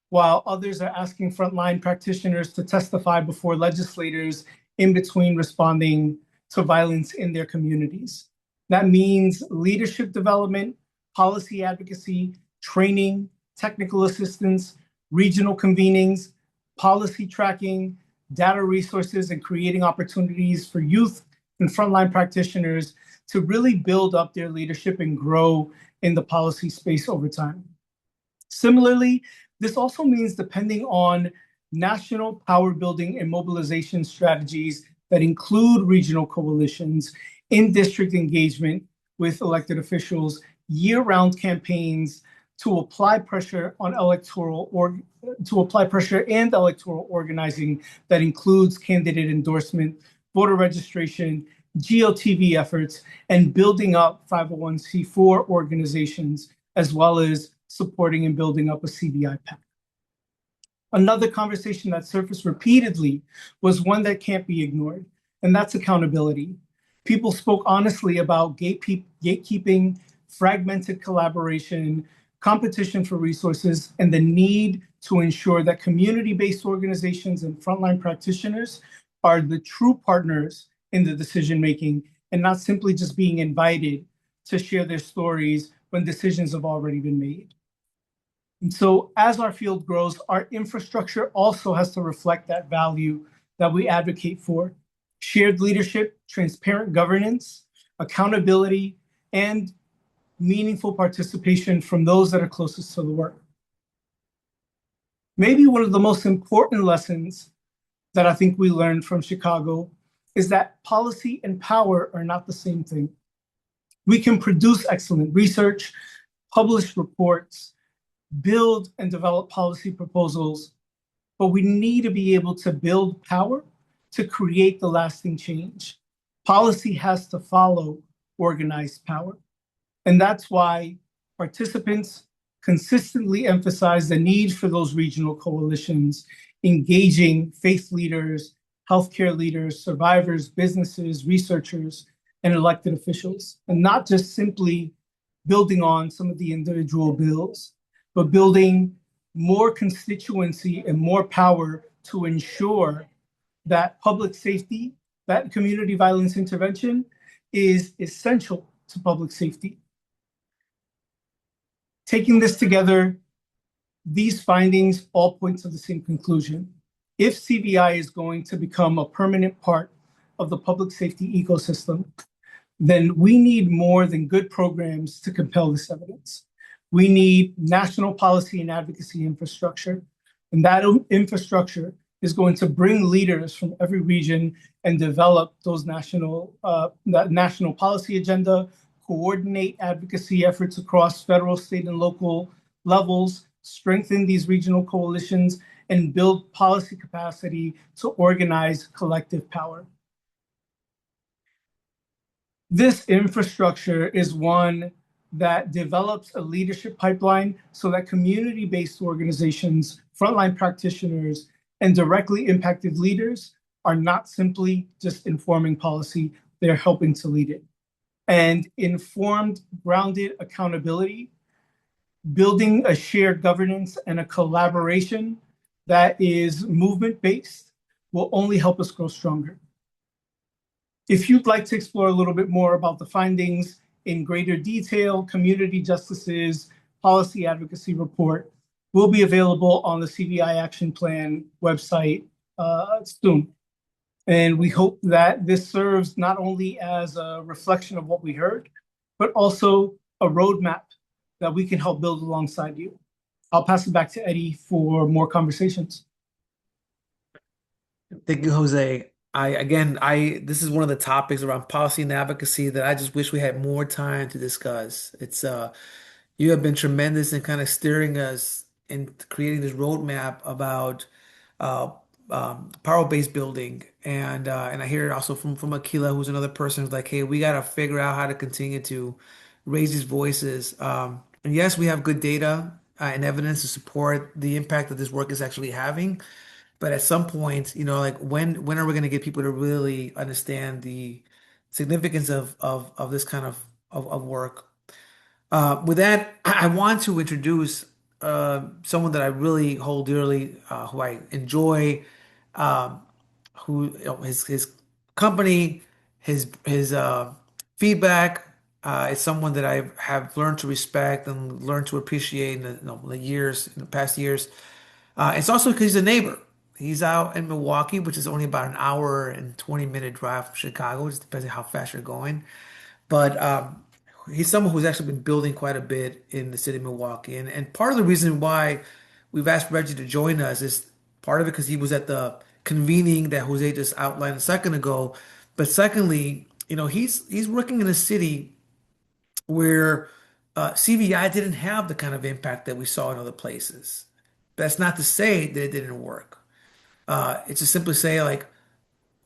while others are asking frontline practitioners to testify before legislators in between responding to violence in their communities. That means leadership development, policy advocacy, training, technical assistance, regional convenings, policy tracking, data resources, and creating opportunities for youth and frontline practitioners to really build up their leadership and grow in the policy space over time. Similarly, this also means depending on national power building and mobilization strategies that include regional coalitions, in district engagement with elected officials, year-round campaigns to apply pressure on electoral organizing that includes candidate endorsement, voter registration, GOTV efforts, and building up 501c4 organizations, as well as supporting and building up a CVI PAC. Another conversation that surfaced repeatedly was one that can't be ignored, and that's accountability. People spoke honestly about gatekeeping, fragmented collaboration, competition for resources, and the need to ensure that community-based organizations and frontline practitioners are the true partners in the decision-making and not simply just being invited to share their stories when decisions have already been made. And so as our field grows, our infrastructure also has to reflect that value that we advocate for. Shared leadership, transparent governance, accountability, and meaningful participation from those that are closest to the work. Maybe one of the most important lessons that I think we learned from Chicago is that policy and power are not the same thing. We can produce excellent research, publish reports, build and develop policy proposals, but we need to be able to build power to create the lasting change. Policy has to follow organized power. And that's why participants consistently emphasize the need for those regional coalitions, engaging faith leaders, healthcare leaders, survivors, businesses, researchers, and elected officials, and not just simply building on some of the individual bills, but building more constituency and more power to ensure that public safety, that community violence intervention is essential to public safety. Taking this together, these findings all point to the same conclusion. If CVI is going to become a permanent part of the public safety ecosystem, then we need more than good programs to compel this evidence. We need national policy and advocacy infrastructure, and that infrastructure is going to bring leaders from every region and develop those that national policy agenda, coordinate advocacy efforts across federal, state, and local levels, strengthen these regional coalitions, and build policy capacity to organize collective power. This infrastructure is one that develops a leadership pipeline so that community-based organizations, frontline practitioners, and directly impacted leaders are not simply just informing policy, they're helping to lead it. And informed, grounded accountability, building a shared governance and a collaboration that is movement-based will only help us grow stronger. If you'd like to explore a little bit more about the findings in greater detail, Community Justice's Policy Advocacy Report will be available on the CVI Action Plan website soon. And we hope that this serves not only as a reflection of what we heard, but also a roadmap that we can help build alongside you. I'll pass it back to Eddie for more conversations. Thank you, Jose. This is one of the topics around policy and advocacy that I just wish we had more time to discuss. You have been tremendous in kind of steering us in creating this roadmap about power-based building, and I hear it also from Akila, who's another person who's like, hey, we got to figure out how to continue to raise these voices. And yes, we have good data and evidence to support the impact that this work is actually having. But at some point, like when are we going to get people to really understand the significance of this kind of of work. With that, I want to introduce someone that I really hold dearly, who I enjoy, um, who his company, his feedback is someone that I have learned to respect and learned to appreciate in the past years. It's also because he's a neighbor. He's out in Milwaukee, which is only about an hour and 20-minute drive from Chicago. Just depends on how fast you're going. But he's someone who's actually been building quite a bit in the city of Milwaukee. And part of the reason why we've asked Reggie to join us is part of it because he was at the convening that Jose just outlined a second ago. But secondly, he's working in a city where CVI didn't have the kind of impact that we saw in other places. That's not to say that it didn't work. It's to simply say, like,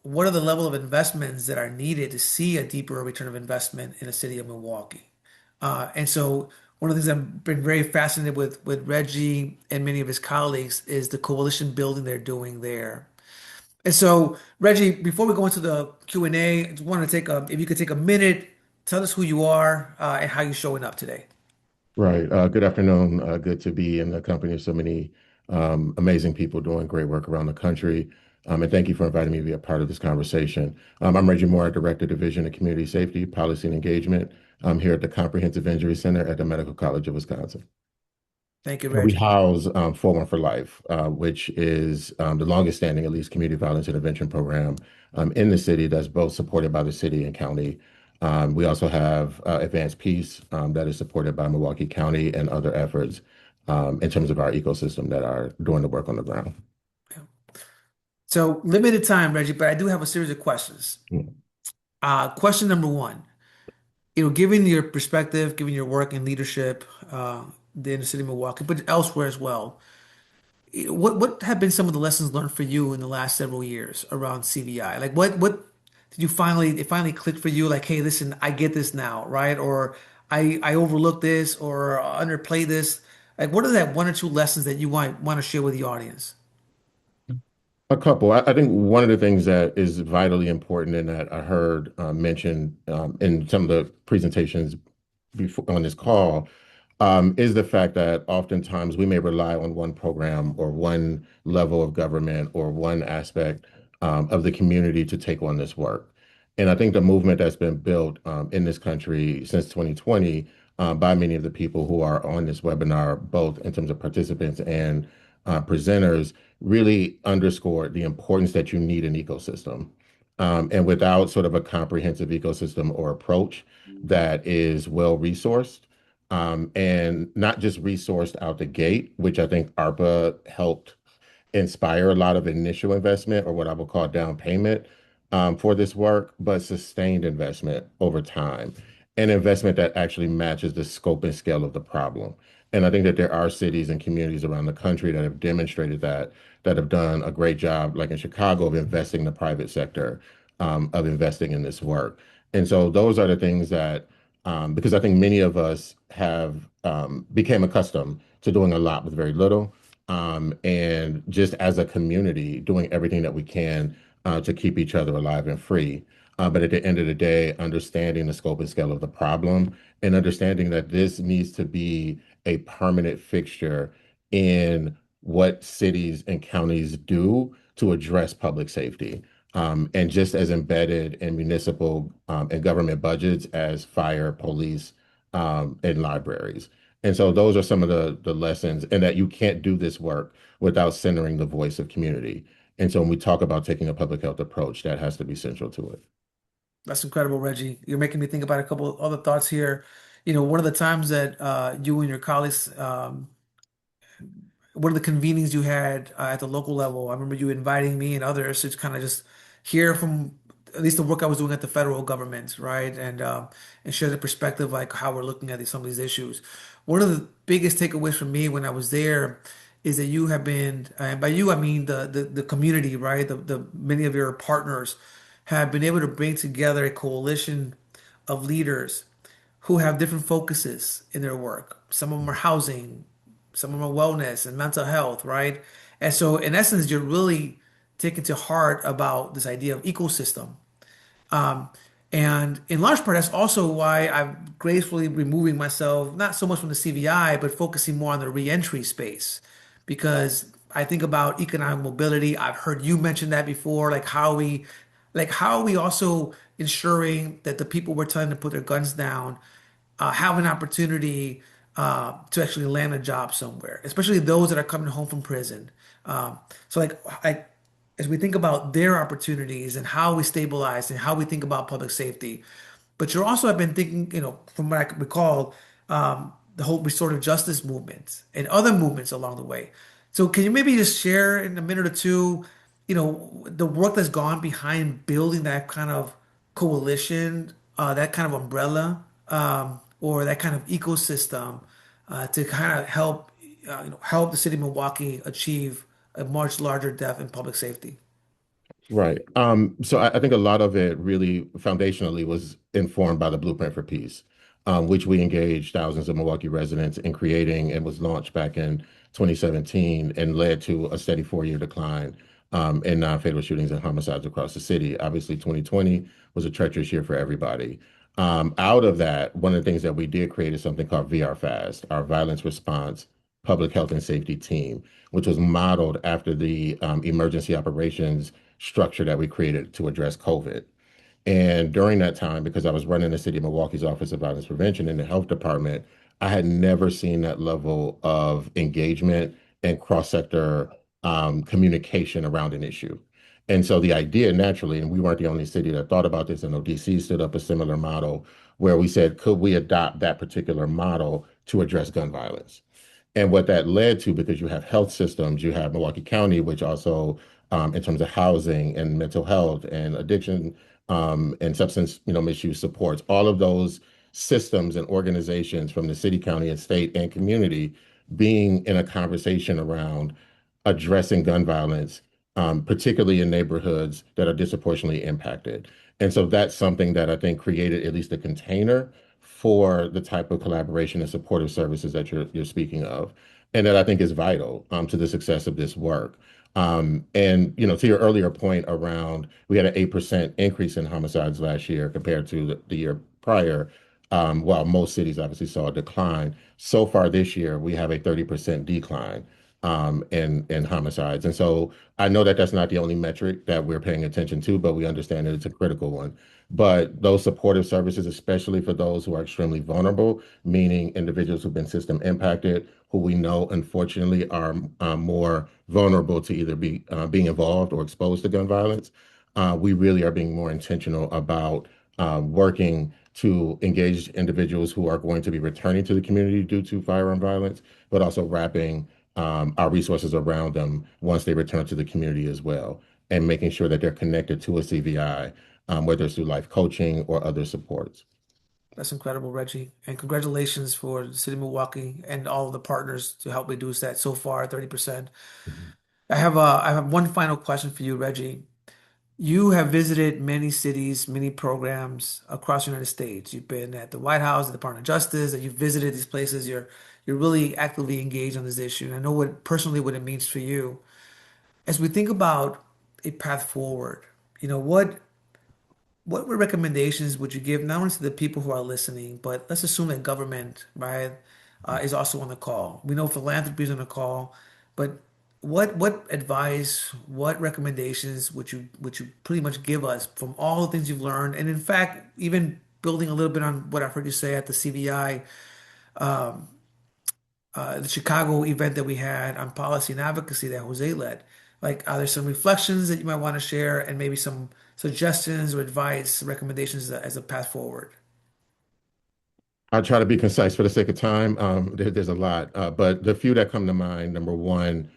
what are the level of investments that are needed to see a deeper return of investment in the city of Milwaukee? And so one of the things I've been very fascinated with Reggie and many of his colleagues is the coalition building they're doing there. And so, Reggie, before we go into the Q&A, I just want to if you could take a minute, tell us who you are and how you're showing up today. Right. Good afternoon. Good to be in the company of so many amazing people doing great work around the country. And thank you for inviting me to be a part of this conversation. I'm Reggie Moore, Director, Division of Community Safety, Policy and Engagement. I'm here at the Comprehensive Injury Center at the Medical College of Wisconsin. Thank you, We Reggie. house 4-1 for Life, which is the longest standing, at least, community violence intervention program in the city that's both supported by the city and county. We also have Advanced Peace that is supported by Milwaukee County and other efforts in terms of our ecosystem that are doing the work on the ground. So limited time, Reggie, but I do have a series of questions. Question number one, given your perspective, given your work in leadership in the city of Milwaukee, but elsewhere as well, what have been some of the lessons learned for you in the last several years around CVI? Like what did it finally clicked for you? Like, hey, listen, I get this now, right? Or I overlooked this or underplayed this. Like, what are that one or two lessons that you want to share with the audience? A couple. I think one of the things that is vitally important and that I heard mentioned in some of the presentations before on this call is the fact that oftentimes we may rely on one program or one level of government or one aspect of the community to take on this work. And I think the movement that's been built in this country since 2020 by many of the people who are on this webinar, both in terms of participants and presenters, really underscored the importance that you need an ecosystem. And without sort of a comprehensive ecosystem or approach that is well resourced, and not just resourced out the gate, which I think ARPA helped inspire a lot of initial investment or what I would call down payment for this work, but sustained investment over time and investment that actually matches the scope and scale of the problem. And I think that there are cities and communities around the country that have demonstrated that have done a great job, like in Chicago, of investing in the private sector, of investing in this work. And so those are the things that, because I think many of us have became accustomed to doing a lot with very little, and just as a community, doing everything that we can to keep each other alive and free. But at the end of the day, understanding the scope and scale of the problem and understanding that this needs to be a permanent fixture in what cities and counties do to address public safety. And just as embedded in municipal and government budgets as fire, police, and libraries. And so those are some of the lessons, and that you can't do this work without centering the voice of community. And so when we talk about taking a public health approach, that has to be central to it. That's incredible, Reggie. You're making me think about a couple of other thoughts here. One of the times that you and your colleagues, one of the convenings you had at the local level, I remember you inviting me and others to kind of just hear from at least the work I was doing at the federal government, right? And share the perspective, like how we're looking at some of these issues. One of the biggest takeaways for me when I was there is that you have been, and by you I mean the community, right? The many of your partners have been able to bring together a coalition of leaders who have different focuses in their work. Some of them are housing, some of them are wellness and mental health, right? And so, in essence, you're really taking to heart about this idea of ecosystem. Um, And in large part, that's also why I'm gracefully removing myself, not so much from the CVI, but focusing more on the reentry space. Because I think about economic mobility. I've heard you mention that before, like how are we also ensuring that the people we're telling to put their guns down have an opportunity to actually land a job somewhere, especially those that are coming home from prison. So like as we think about their opportunities and how we stabilize and how we think about public safety, but you also have been thinking, from what I can recall, the whole restorative justice movement and other movements along the way. So can you maybe just share in a minute or two, the work that's gone behind building that kind of coalition, that kind of umbrella, or that kind of ecosystem, to kind of help the city of Milwaukee achieve a much larger depth in public safety? Right. So I think a lot of it really foundationally was informed by the Blueprint for Peace, which we engaged thousands of Milwaukee residents in creating and was launched back in 2017 and led to a steady 4-year decline in non-fatal shootings and homicides across the city. Obviously, 2020 was a treacherous year for everybody. Out of that, one of the things that we did create is something called VRFAST, our Violence Response Public Health and Safety Team, which was modeled after the emergency operations structure that we created to address COVID. And during that time, because I was running the city of Milwaukee's Office of Violence Prevention in the health department, I had never seen that level of engagement and cross-sector communication around an issue. And so the idea naturally, and we weren't the only city that thought about this, I know DC stood up a similar model where we said, could we adopt that particular model to address gun violence? And what that led to, because you have health systems, you have Milwaukee County, which also, in terms of housing and mental health and addiction, and substance, misuse supports, all of those systems and organizations from the city, county, and state and community being in a conversation around addressing gun violence, particularly in neighborhoods that are disproportionately impacted. And so that's something that I think created at least a container for the type of collaboration and supportive services that you're speaking of, and that I think is vital to the success of this work. And to your earlier point around, we had an 8% increase in homicides last year compared to the year prior, while most cities obviously saw a decline. So far this year, we have a 30% decline in homicides. And so I know that that's not the only metric that we're paying attention to, but we understand that it's a critical one. But those supportive services, especially for those who are extremely vulnerable, meaning individuals who've been system impacted, who we know unfortunately are more vulnerable to either being involved or exposed to gun violence, we really are being more intentional about working to engage individuals who are going to be returning to the community due to firearm violence, but also wrapping our resources around them once they return to the community as well, and making sure that they're connected to a CVI, whether it's through life coaching or other supports. That's incredible, Reggie. And congratulations for the city of Milwaukee and all of the partners to help reduce that so far, 30%. Mhm. I have one final question for you, Reggie. You have visited many cities, many programs across the United States. You've been at the White House, the Department of Justice, and you've visited these places. You're really actively engaged on this issue. And I know what it means for you. As we think about a path forward, what recommendations would you give not only to the people who are listening, but let's assume that government, right, is also on the call. We know philanthropy is on the call, but what advice, what recommendations would you pretty much give us from all the things you've learned, and in fact, even building a little bit on what I've heard you say at the CVI, the Chicago event that we had on policy and advocacy that Jose led. Like, are there some reflections that you might want to share and maybe some suggestions or advice, recommendations as a path forward? I'll try to be concise for the sake of time. There's a lot, but the few that come to mind, number one,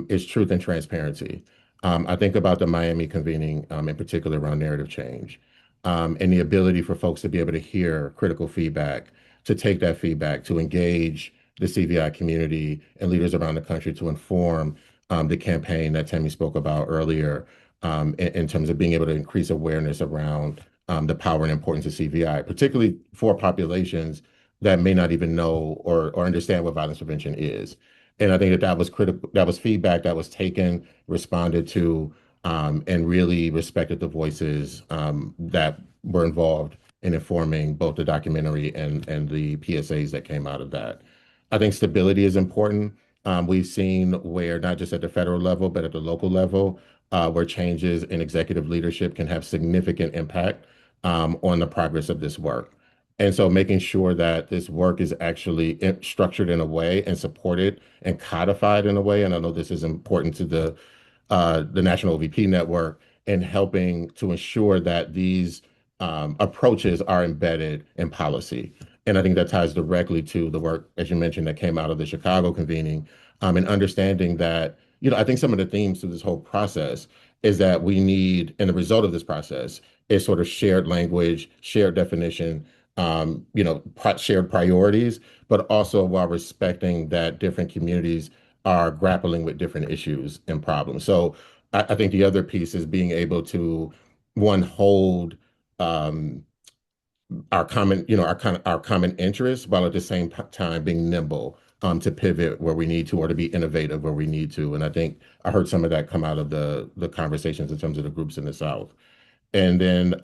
is truth and transparency. I think about the Miami convening, in particular around narrative change, and the ability for folks to be able to hear critical feedback, to take that feedback, to engage the CVI community and leaders around the country to inform the campaign that Tammy spoke about earlier, in terms of being able to increase awareness around the power and importance of CVI, particularly for populations that may not even know or understand what violence prevention is. And I think that was critical. That was feedback that was taken, responded to, and really respected the voices that were involved in informing both the documentary and the PSAs that came out of that. I think stability is important. We've seen where not just at the federal level, but at the local level, where changes in executive leadership can have significant impact on the progress of this work. And so making sure that this work is actually structured in a way and supported and codified in a way, and I know this is important to the National OVP Network, and helping to ensure that these approaches are embedded in policy. And I think that ties directly to the work, as you mentioned, that came out of the Chicago convening, and understanding that, I think some of the themes to this whole process is that we need, and the result of this process is sort of shared language, shared definition, shared priorities, but also while respecting that different communities are grappling with different issues and problems. So I think the other piece is being able to, one, hold our common, our common interests, while at the same time being nimble to pivot where we need to, or to be innovative where we need to. And I think I heard some of that come out of the conversations in terms of the groups in the South. And then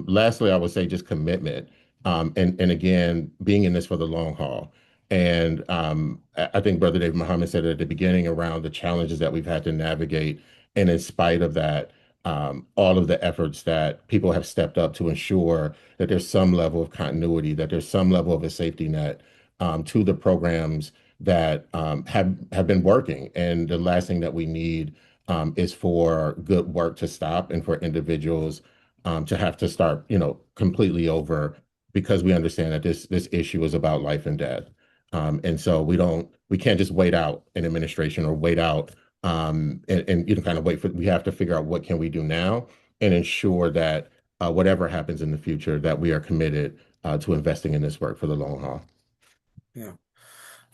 lastly, I would say just commitment. And again, being in this for the long haul. And I think Brother David Muhammad said at the beginning around the challenges that we've had to navigate. And in spite of that, all of the efforts that people have stepped up to ensure that there's some level of continuity, that there's some level of a safety net to the programs that have been working. And the last thing that we need is for good work to stop and for individuals to have to start, completely over, because we understand that this issue is about life and death. And so we can't just wait out an administration or wait out and kind of wait for, we have to figure out what can we do now and ensure that whatever happens in the future, that we are committed to investing in this work for the long haul. Yeah.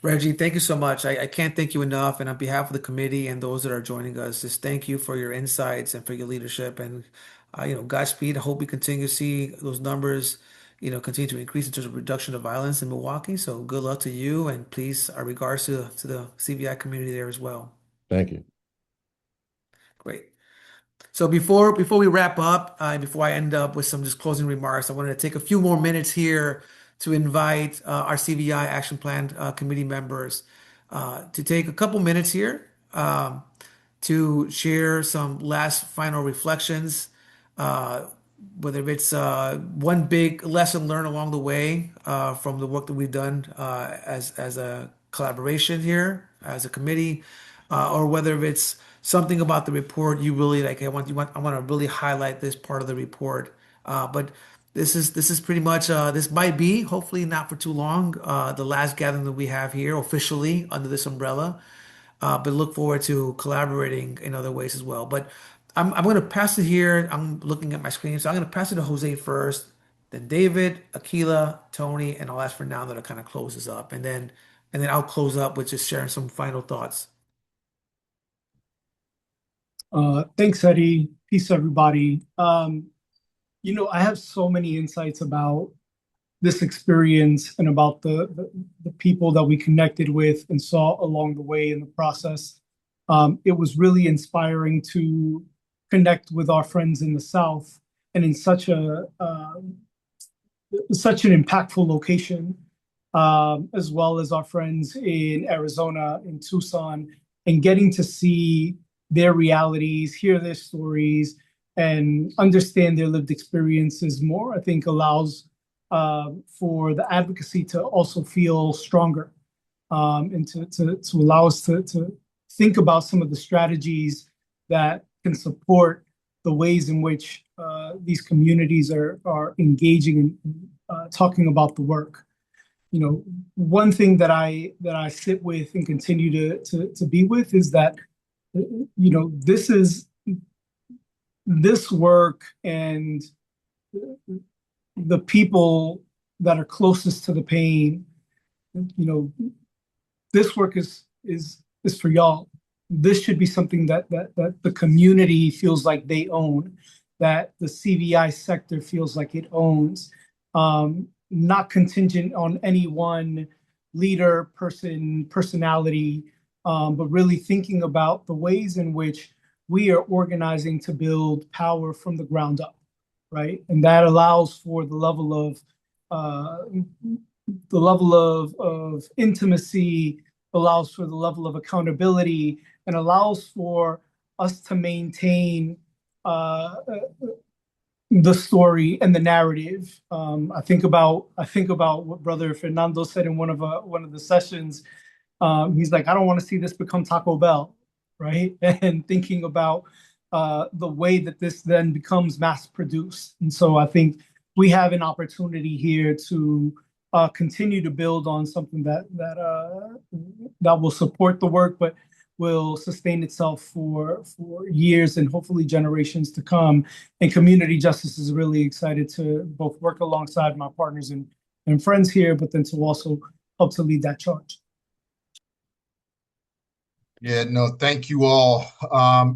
Reggie, thank you so much. I can't thank you enough. And on behalf of the committee and those that are joining us, just thank you for your insights and for your leadership. And, Godspeed. I hope we continue to see those numbers, continue to increase in terms of reduction of violence in Milwaukee. So good luck to you. And please, our regards to the CVI community there as well. Thank you. Great. So before we wrap up, before I end up with some just closing remarks, I wanted to take a few more minutes here to invite our CVI Action Plan Committee members to take a couple minutes here to share some last final reflections, whether it's one big lesson learned along the way from the work that we've done as a collaboration here as a committee, or whether it's something about the report you really like. I want to really highlight this part of the report. But this is pretty much this might be, hopefully not for too long, the last gathering that we have here officially under this umbrella. But look forward to collaborating in other ways as well. But I'm going to pass it here. I'm looking at my screen, so I'm going to pass it to Jose first, then David, Akila, Tony, and I'll ask for now that it kind of closes up, and then I'll close up with just sharing some final thoughts. Thanks, Eddie. Peace, everybody. I have so many insights about this experience and about the people that we connected with and saw along the way in the process. It was really inspiring to connect with our friends in the South and in such an impactful location, as well as our friends in Arizona, in Tucson, and getting to see their realities, hear their stories, and understand their lived experiences more, I think allows for the advocacy to also feel stronger, and to allow us to think about some of the strategies that can support the ways in which these communities are engaging and talking about the work. One thing that I sit with and continue to be with is that this work and the people that are closest to the pain, this work is for y'all. This should be something that the community feels like they own, that the CVI sector feels like it owns, not contingent on any one leader, personality, but really thinking about the ways in which we are organizing to build power from the ground up, right? And that allows for the level of intimacy, allows for the level of accountability, and allows for us to maintain the story and the narrative. I think about what Brother Fernando said in one of the sessions. He's like, I don't want to see this become Taco Bell, right? And thinking about the way that this then becomes mass produced. And so I think we have an opportunity here to continue to build on something that will support the work, but will sustain itself for years and hopefully generations to come. And Community Justice is really excited to both work alongside my partners and friends here, but then to also help to lead that charge. Yeah, no, thank you all.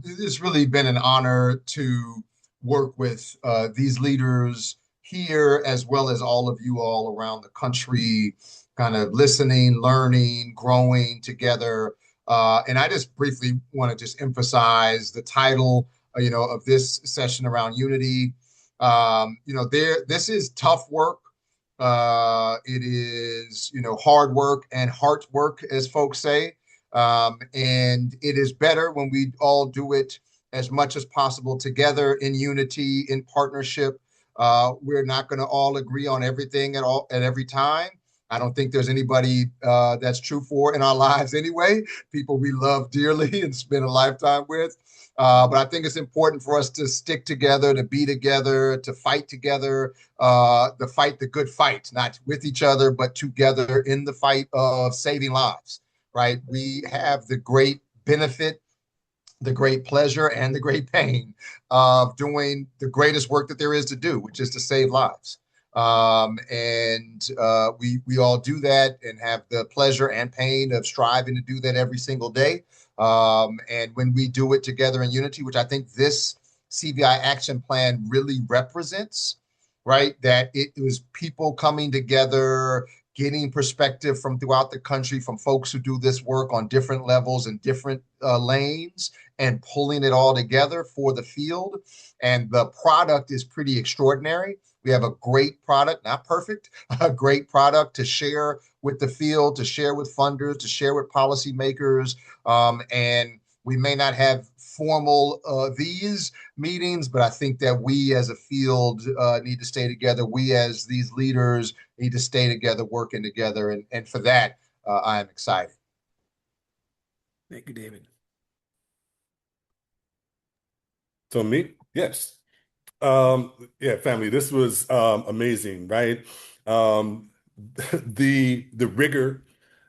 It's really been an honor to work with these leaders here, as well as all of you all around the country, kind of listening, learning, growing together. And I just briefly want to just emphasize the title, of this session around unity. This is tough work. It is, hard work and heart work, as folks say. And it is better when we all do it as much as possible together in unity, in partnership. We're not going to all agree on everything at every time. I don't think there's anybody that's true for in our lives anyway, people we love dearly and spend a lifetime with. But I think it's important for us to stick together, to be together, to fight together, the good fight, not with each other, but together in the fight of saving lives. Right? We have the great benefit, the great pleasure, and the great pain of doing the greatest work that there is to do, which is to save lives. We all do that and have the pleasure and pain of striving to do that every single day. And when we do it together in unity, which I think this CVI Action Plan really represents, right? That it was people coming together, getting perspective from throughout the country, from folks who do this work on different levels and different lanes, and pulling it all together for the field. And the product is pretty extraordinary. We have a great product, not perfect, a great product to share with the field, to share with funders, to share with policymakers. And we may not have formal these meetings, but I think that we as a field need to stay together. We as these leaders need to stay together, working together. And for that, I am excited. Thank you, David. So me? Yes. Yeah, family, this was amazing, right? The rigor,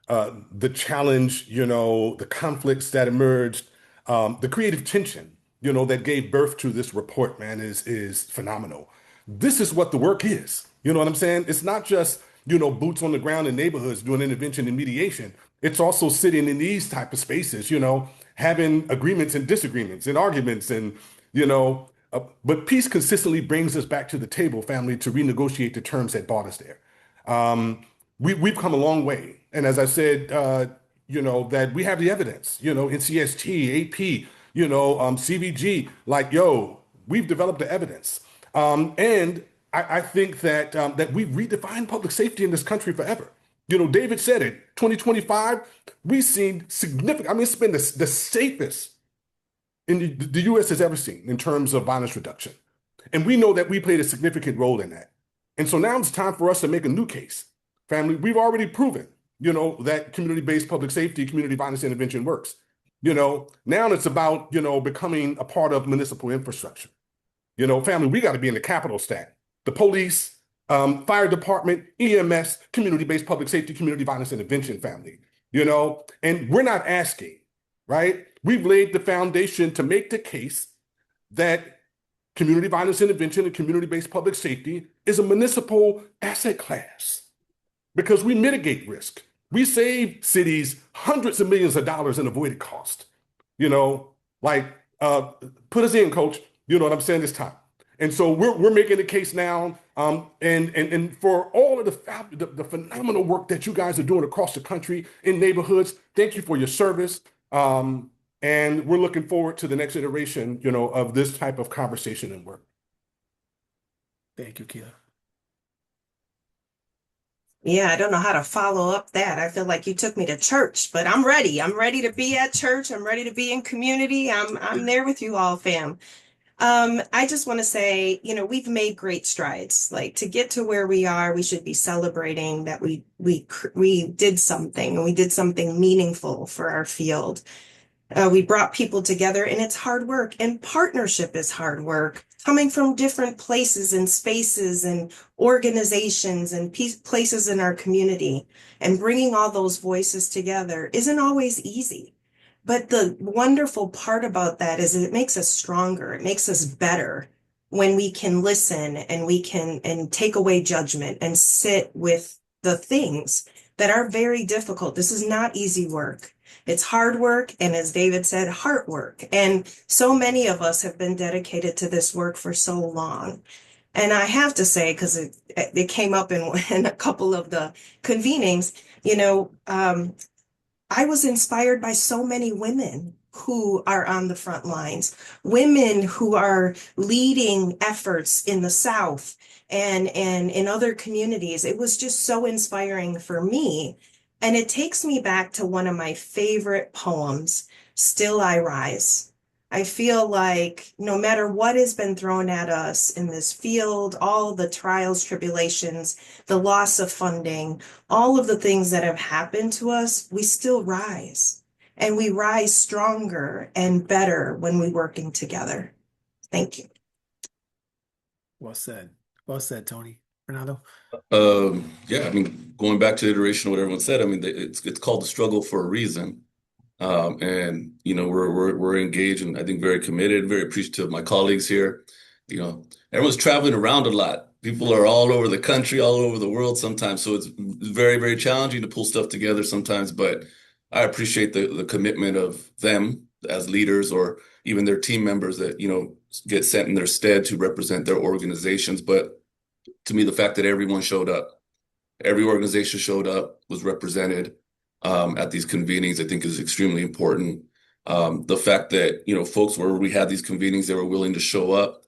the challenge, the conflicts that emerged, the creative tension, that gave birth to this report, man, is phenomenal. This is what the work is. You know what I'm saying? It's not just, boots on the ground in neighborhoods doing intervention and mediation. It's also sitting in these type of spaces, having agreements and disagreements and arguments and, but peace consistently brings us back to the table, family, to renegotiate the terms that brought us there. We've come a long way. And as I said, that we have the evidence, NCST, AP, CVG, we've developed the evidence. And I think that we've redefined public safety in this country forever. David said it, 2025, we've seen significant, it's been the safest the U.S. has ever seen in terms of violence reduction. And we know that we played a significant role in that. And so now it's time for us to make a new case. Family, we've already proven, that community-based public safety, community violence intervention works. Now it's about, becoming a part of municipal infrastructure. Family, we got to be in the capital stack. The police, fire department, EMS, community-based public safety, community violence intervention, family. And we're not asking, right? We've laid the foundation to make the case that community violence intervention and community-based public safety is a municipal asset class because we mitigate risk. We save cities hundreds of millions of dollars in avoided cost. Put us in, coach. You know what I'm saying? This time. And so we're making the case now, and for all of the phenomenal work that you guys are doing across the country in neighborhoods. Thank you for your service. And we're looking forward to the next iteration, of this type of conversation and work. Thank you, Keela. Yeah, I don't know how to follow up that. I feel like you took me to church, but I'm ready. I'm ready to be at church. I'm ready to be in community. I'm there with you all, fam. I just want to say, we've made great strides. Like to get to where we are, we should be celebrating that we did something and we did something meaningful for our field. We brought people together and it's hard work and partnership is hard work. Coming from different places and spaces and organizations and places in our community and bringing all those voices together isn't always easy. But the wonderful part about that is it makes us stronger. It makes us better when we can listen and we can and take away judgment and sit with the things that are very difficult. This is not easy work. It's hard work, and as David said, heart work. And so many of us have been dedicated to this work for so long. And I have to say, because it came up in a couple of the convenings, I was inspired by so many women who are on the front lines, women who are leading efforts in the South and in other communities. It was just so inspiring for me. And it takes me back to one of my favorite poems, Still I Rise. I feel like no matter what has been thrown at us in this field, all the trials, tribulations, the loss of funding, all of the things that have happened to us, we still rise. And we rise stronger and better when we're working together. Thank you. Well said. Well said, Tony. Fernando? Yeah, I mean, going back to the iteration of what everyone said, I mean, it's called the struggle for a reason. And we're engaged and I think very committed, very appreciative of my colleagues here. Everyone's traveling around a lot. People are all over the country, all over the world sometimes. So it's very, very challenging to pull stuff together sometimes. But I appreciate the commitment of them as leaders or even their team members that, get sent in their stead to represent their organizations. But to me, the fact that everyone showed up, every organization showed up, was represented at these convenings, I think is extremely important. The fact that, folks where we had these convenings, they were willing to show up.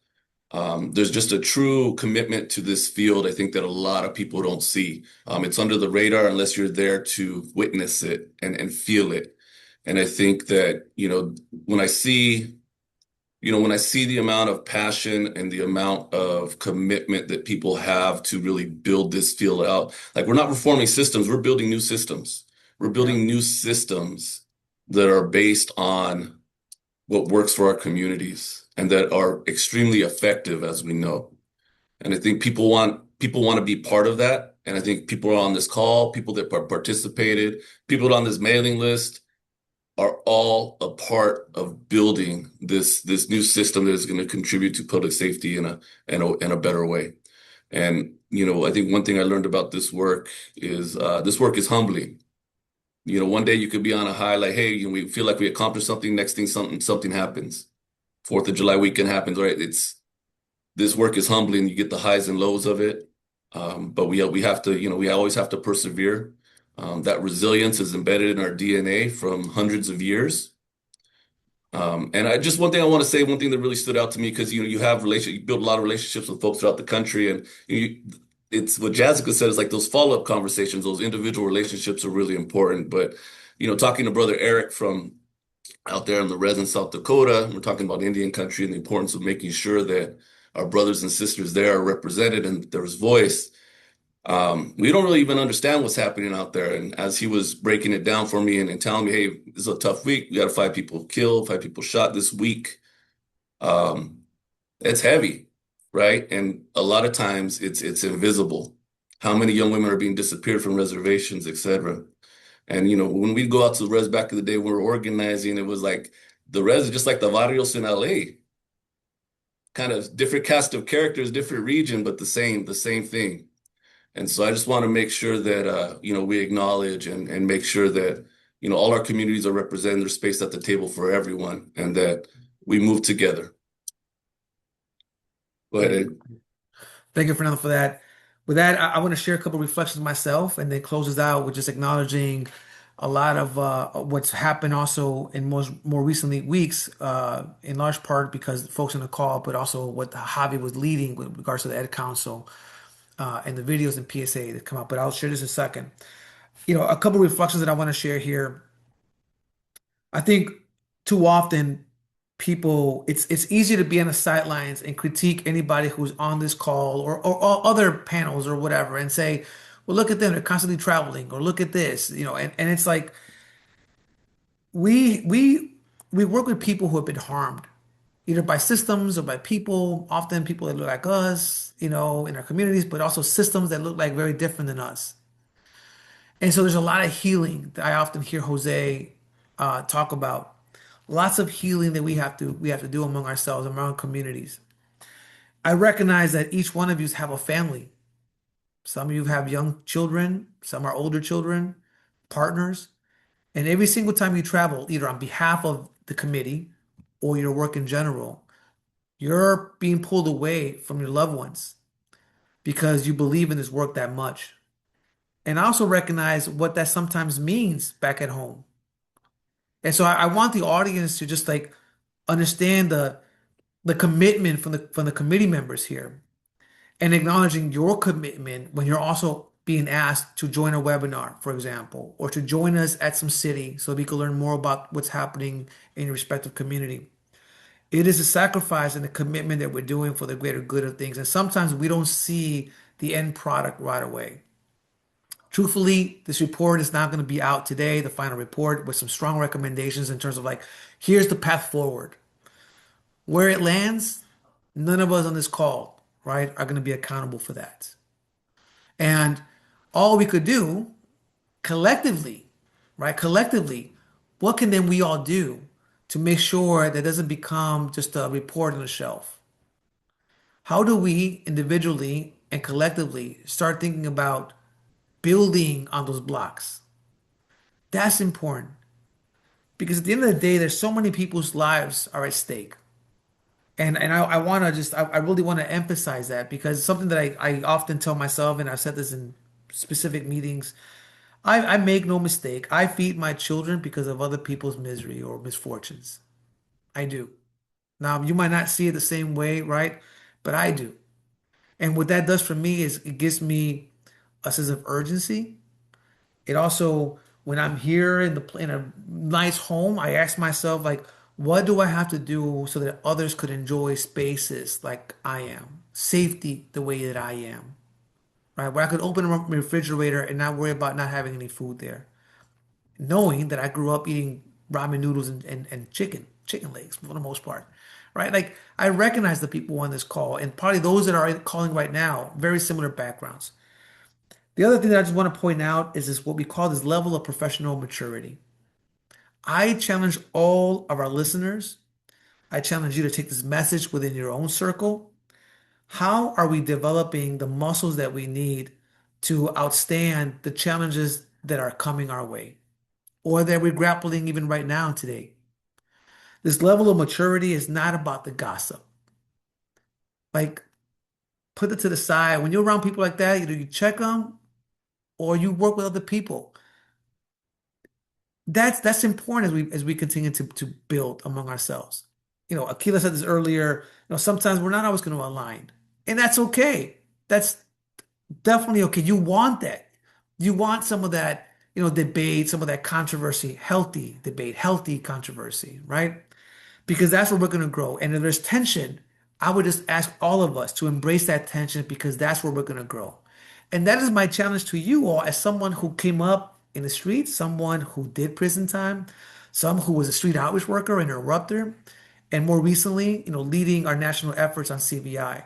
There's just a true commitment to this field, I think that a lot of people don't see. It's under the radar unless you're there to witness it and feel it. And I think that, when I see the amount of passion and the amount of commitment that people have to really build this field out, like we're not reforming systems, we're building new systems. We're building new systems that are based on what works for our communities and that are extremely effective, as we know. And I think people want to be part of that. And I think people on this call, people that participated, people on this mailing list, are all a part of building this new system that is going to contribute to public safety in a better way. And I think one thing I learned about this work is humbling. One day you could be on a high, like, hey, we feel like we accomplished something. Next thing, something happens. 4th of July weekend happens, right? This work is humbling. You get the highs and lows of it, but we have to, we always have to persevere. That resilience is embedded in our DNA from hundreds of years. And one thing I want to say, one thing that really stood out to me, because you build a lot of relationships with folks throughout the country, and it's what Jessica said is like those follow-up conversations, those individual relationships are really important. But talking to Brother Eric from out there in the res in South Dakota, we're talking about Indian country and the importance of making sure that our brothers and sisters there are represented and there's voice. We don't really even understand what's happening out there. And as he was breaking it down for me and telling me, hey, this is a tough week. We got 5 people killed, 5 people shot this week. It's heavy, right? And a lot of times it's invisible. How many young women are being disappeared from reservations, et cetera. And, when we go out to the res back in the day, when we were organizing, it was like the res is just like the barrios in LA. Kind of different cast of characters, different region, but the same thing. And so I just want to make sure that, we acknowledge and make sure that, all our communities are represented, there's space at the table for everyone, and that we move together. Go ahead. Thank you, Fernando, for that. With that, I want to share a couple of reflections myself and then close us out with just acknowledging a lot of what's happened also in more recently weeks, in large part because folks on the call, but also what Javi was leading with regards to the Ed Council and the videos and PSA that come out. But I'll share this in a second. A couple of reflections that I want to share here. I think too often it's easier to be on the sidelines and critique anybody who's on this call or other panels or whatever and say, well, look at them, they're constantly traveling, or look at this, and it's like we work with people who have been harmed, either by systems or by people, often people that look like us, in our communities, but also systems that look like very different than us. And so there's a lot of healing that I often hear Jose talk about. Lots of healing that we have to do among ourselves, among our communities. I recognize that each one of you have a family. Some of you have young children, some are older children, partners, and every single time you travel, either on behalf of the committee or your work in general, you're being pulled away from your loved ones because you believe in this work that much. And I also recognize what that sometimes means back at home. And so I want the audience to just like understand the commitment from the committee members here and acknowledging your commitment when you're also being asked to join a webinar, for example, or to join us at some city so we can learn more about what's happening in your respective community. It is a sacrifice and a commitment that we're doing for the greater good of things. And sometimes we don't see the end product right away. Truthfully, this report is not going to be out today, the final report, with some strong recommendations in terms of like, here's the path forward. Where it lands, none of us on this call, right, are going to be accountable for that. And all we could do collectively, right, what can then we all do to make sure that doesn't become just a report on the shelf? How do we individually and collectively start thinking about building on those blocks? That's important because at the end of the day, there's so many people's lives are at stake. And I want to I really want to emphasize that because it's something that I often tell myself, and I've said this in specific meetings. I make no mistake. I feed my children because of other people's misery or misfortunes. I do. Now, you might not see it the same way, right? But I do. And what that does for me is it gives me a sense of urgency. It also, when I'm here in a nice home, I ask myself, like, what do I have to do so that others could enjoy spaces like I am, safety the way that I am, right? Where I could open a refrigerator and not worry about not having any food there, knowing that I grew up eating ramen noodles and chicken legs for the most part, right? Like I recognize the people on this call and probably those that are calling right now, very similar backgrounds. The other thing that I just want to point out is this what we call this level of professional maturity. I challenge all of our listeners. I challenge you to take this message within your own circle. How are we developing the muscles that we need to outstand the challenges that are coming our way or that we're grappling even right now today? This level of maturity is not about the gossip. Like, put it to the side. When you're around people like that, either you check them or you work with other people. That's important as we continue to build among ourselves. Akila said this earlier, sometimes we're not always going to align, and that's okay. That's definitely okay. You want that. You want some of that, debate, some of that controversy, healthy debate, healthy controversy, right? Because that's where we're going to grow. And if there's tension, I would just ask all of us to embrace that tension because that's where we're going to grow. And that is my challenge to you all as someone who came up in the streets, someone who did prison time, some who was a street outreach worker, an interrupter, and more recently, leading our national efforts on CVI.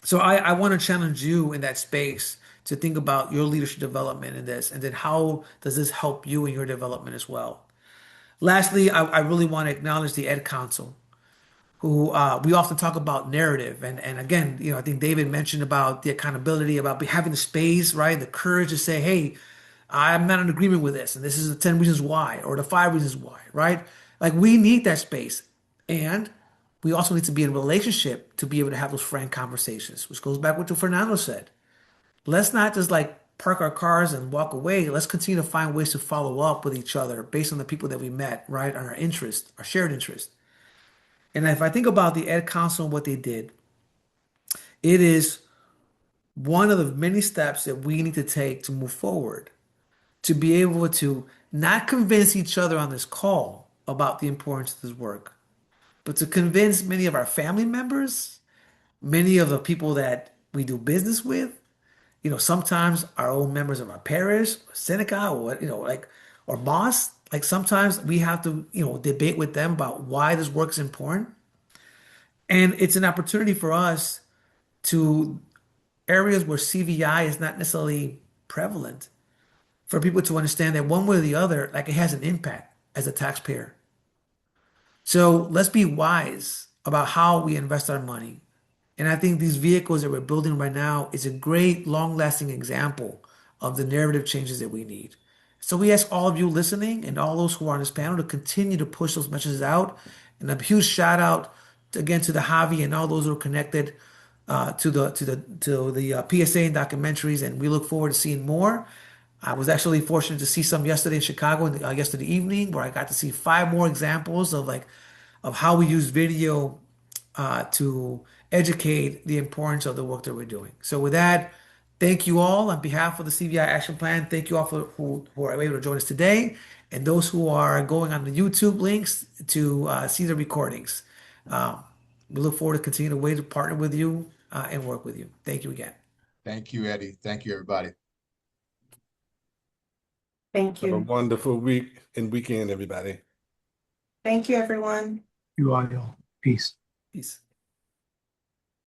So I want to challenge you in that space to think about your leadership development in this, and then how does this help you in your development as well? Lastly, I really want to acknowledge the Ed Council, who we often talk about narrative. And again, I think David mentioned about the accountability, about having the space, right? The courage to say, hey, I'm not in agreement with this. And this is the 10 reasons why, or the 5 reasons why, right? Like we need that space. And we also need to be in a relationship to be able to have those frank conversations, which goes back to what Fernando said. Let's not just like park our cars and walk away. Let's continue to find ways to follow up with each other based on the people that we met, right? On our interest, our shared interest. And if I think about the Ed Council and what they did, it is one of the many steps that we need to take to move forward, to be able to not convince each other on this call about the importance of this work, but to convince many of our family members, many of the people that we do business with, sometimes our own members of our parish, or Seneca, or or Moss. Like sometimes we have to, debate with them about why this work is important. And it's an opportunity for us to areas where CVI is not necessarily prevalent, for people to understand that one way or the other, like it has an impact as a taxpayer. So let's be wise about how we invest our money. And I think these vehicles that we're building right now is a great, long-lasting example of the narrative changes that we need. So we ask all of you listening and all those who are on this panel to continue to push those messages out. And a huge shout out again to the Javi and all those who are connected to the PSA and documentaries. And we look forward to seeing more. I was actually fortunate to see some yesterday in Chicago, yesterday evening, where I got to see 5 more examples of how we use video to educate the importance of the work that we're doing. So with that, thank you all on behalf of the CVI Action Plan. Thank you all for who are able to join us today, and those who are going on the YouTube links to see the recordings. We look forward to continuing to partner with you and work with you. Thank you again. Thank you, Eddie. Thank you, everybody. Thank Have a you. wonderful week and weekend, everybody. Thank you, everyone. You all. Peace. Peace.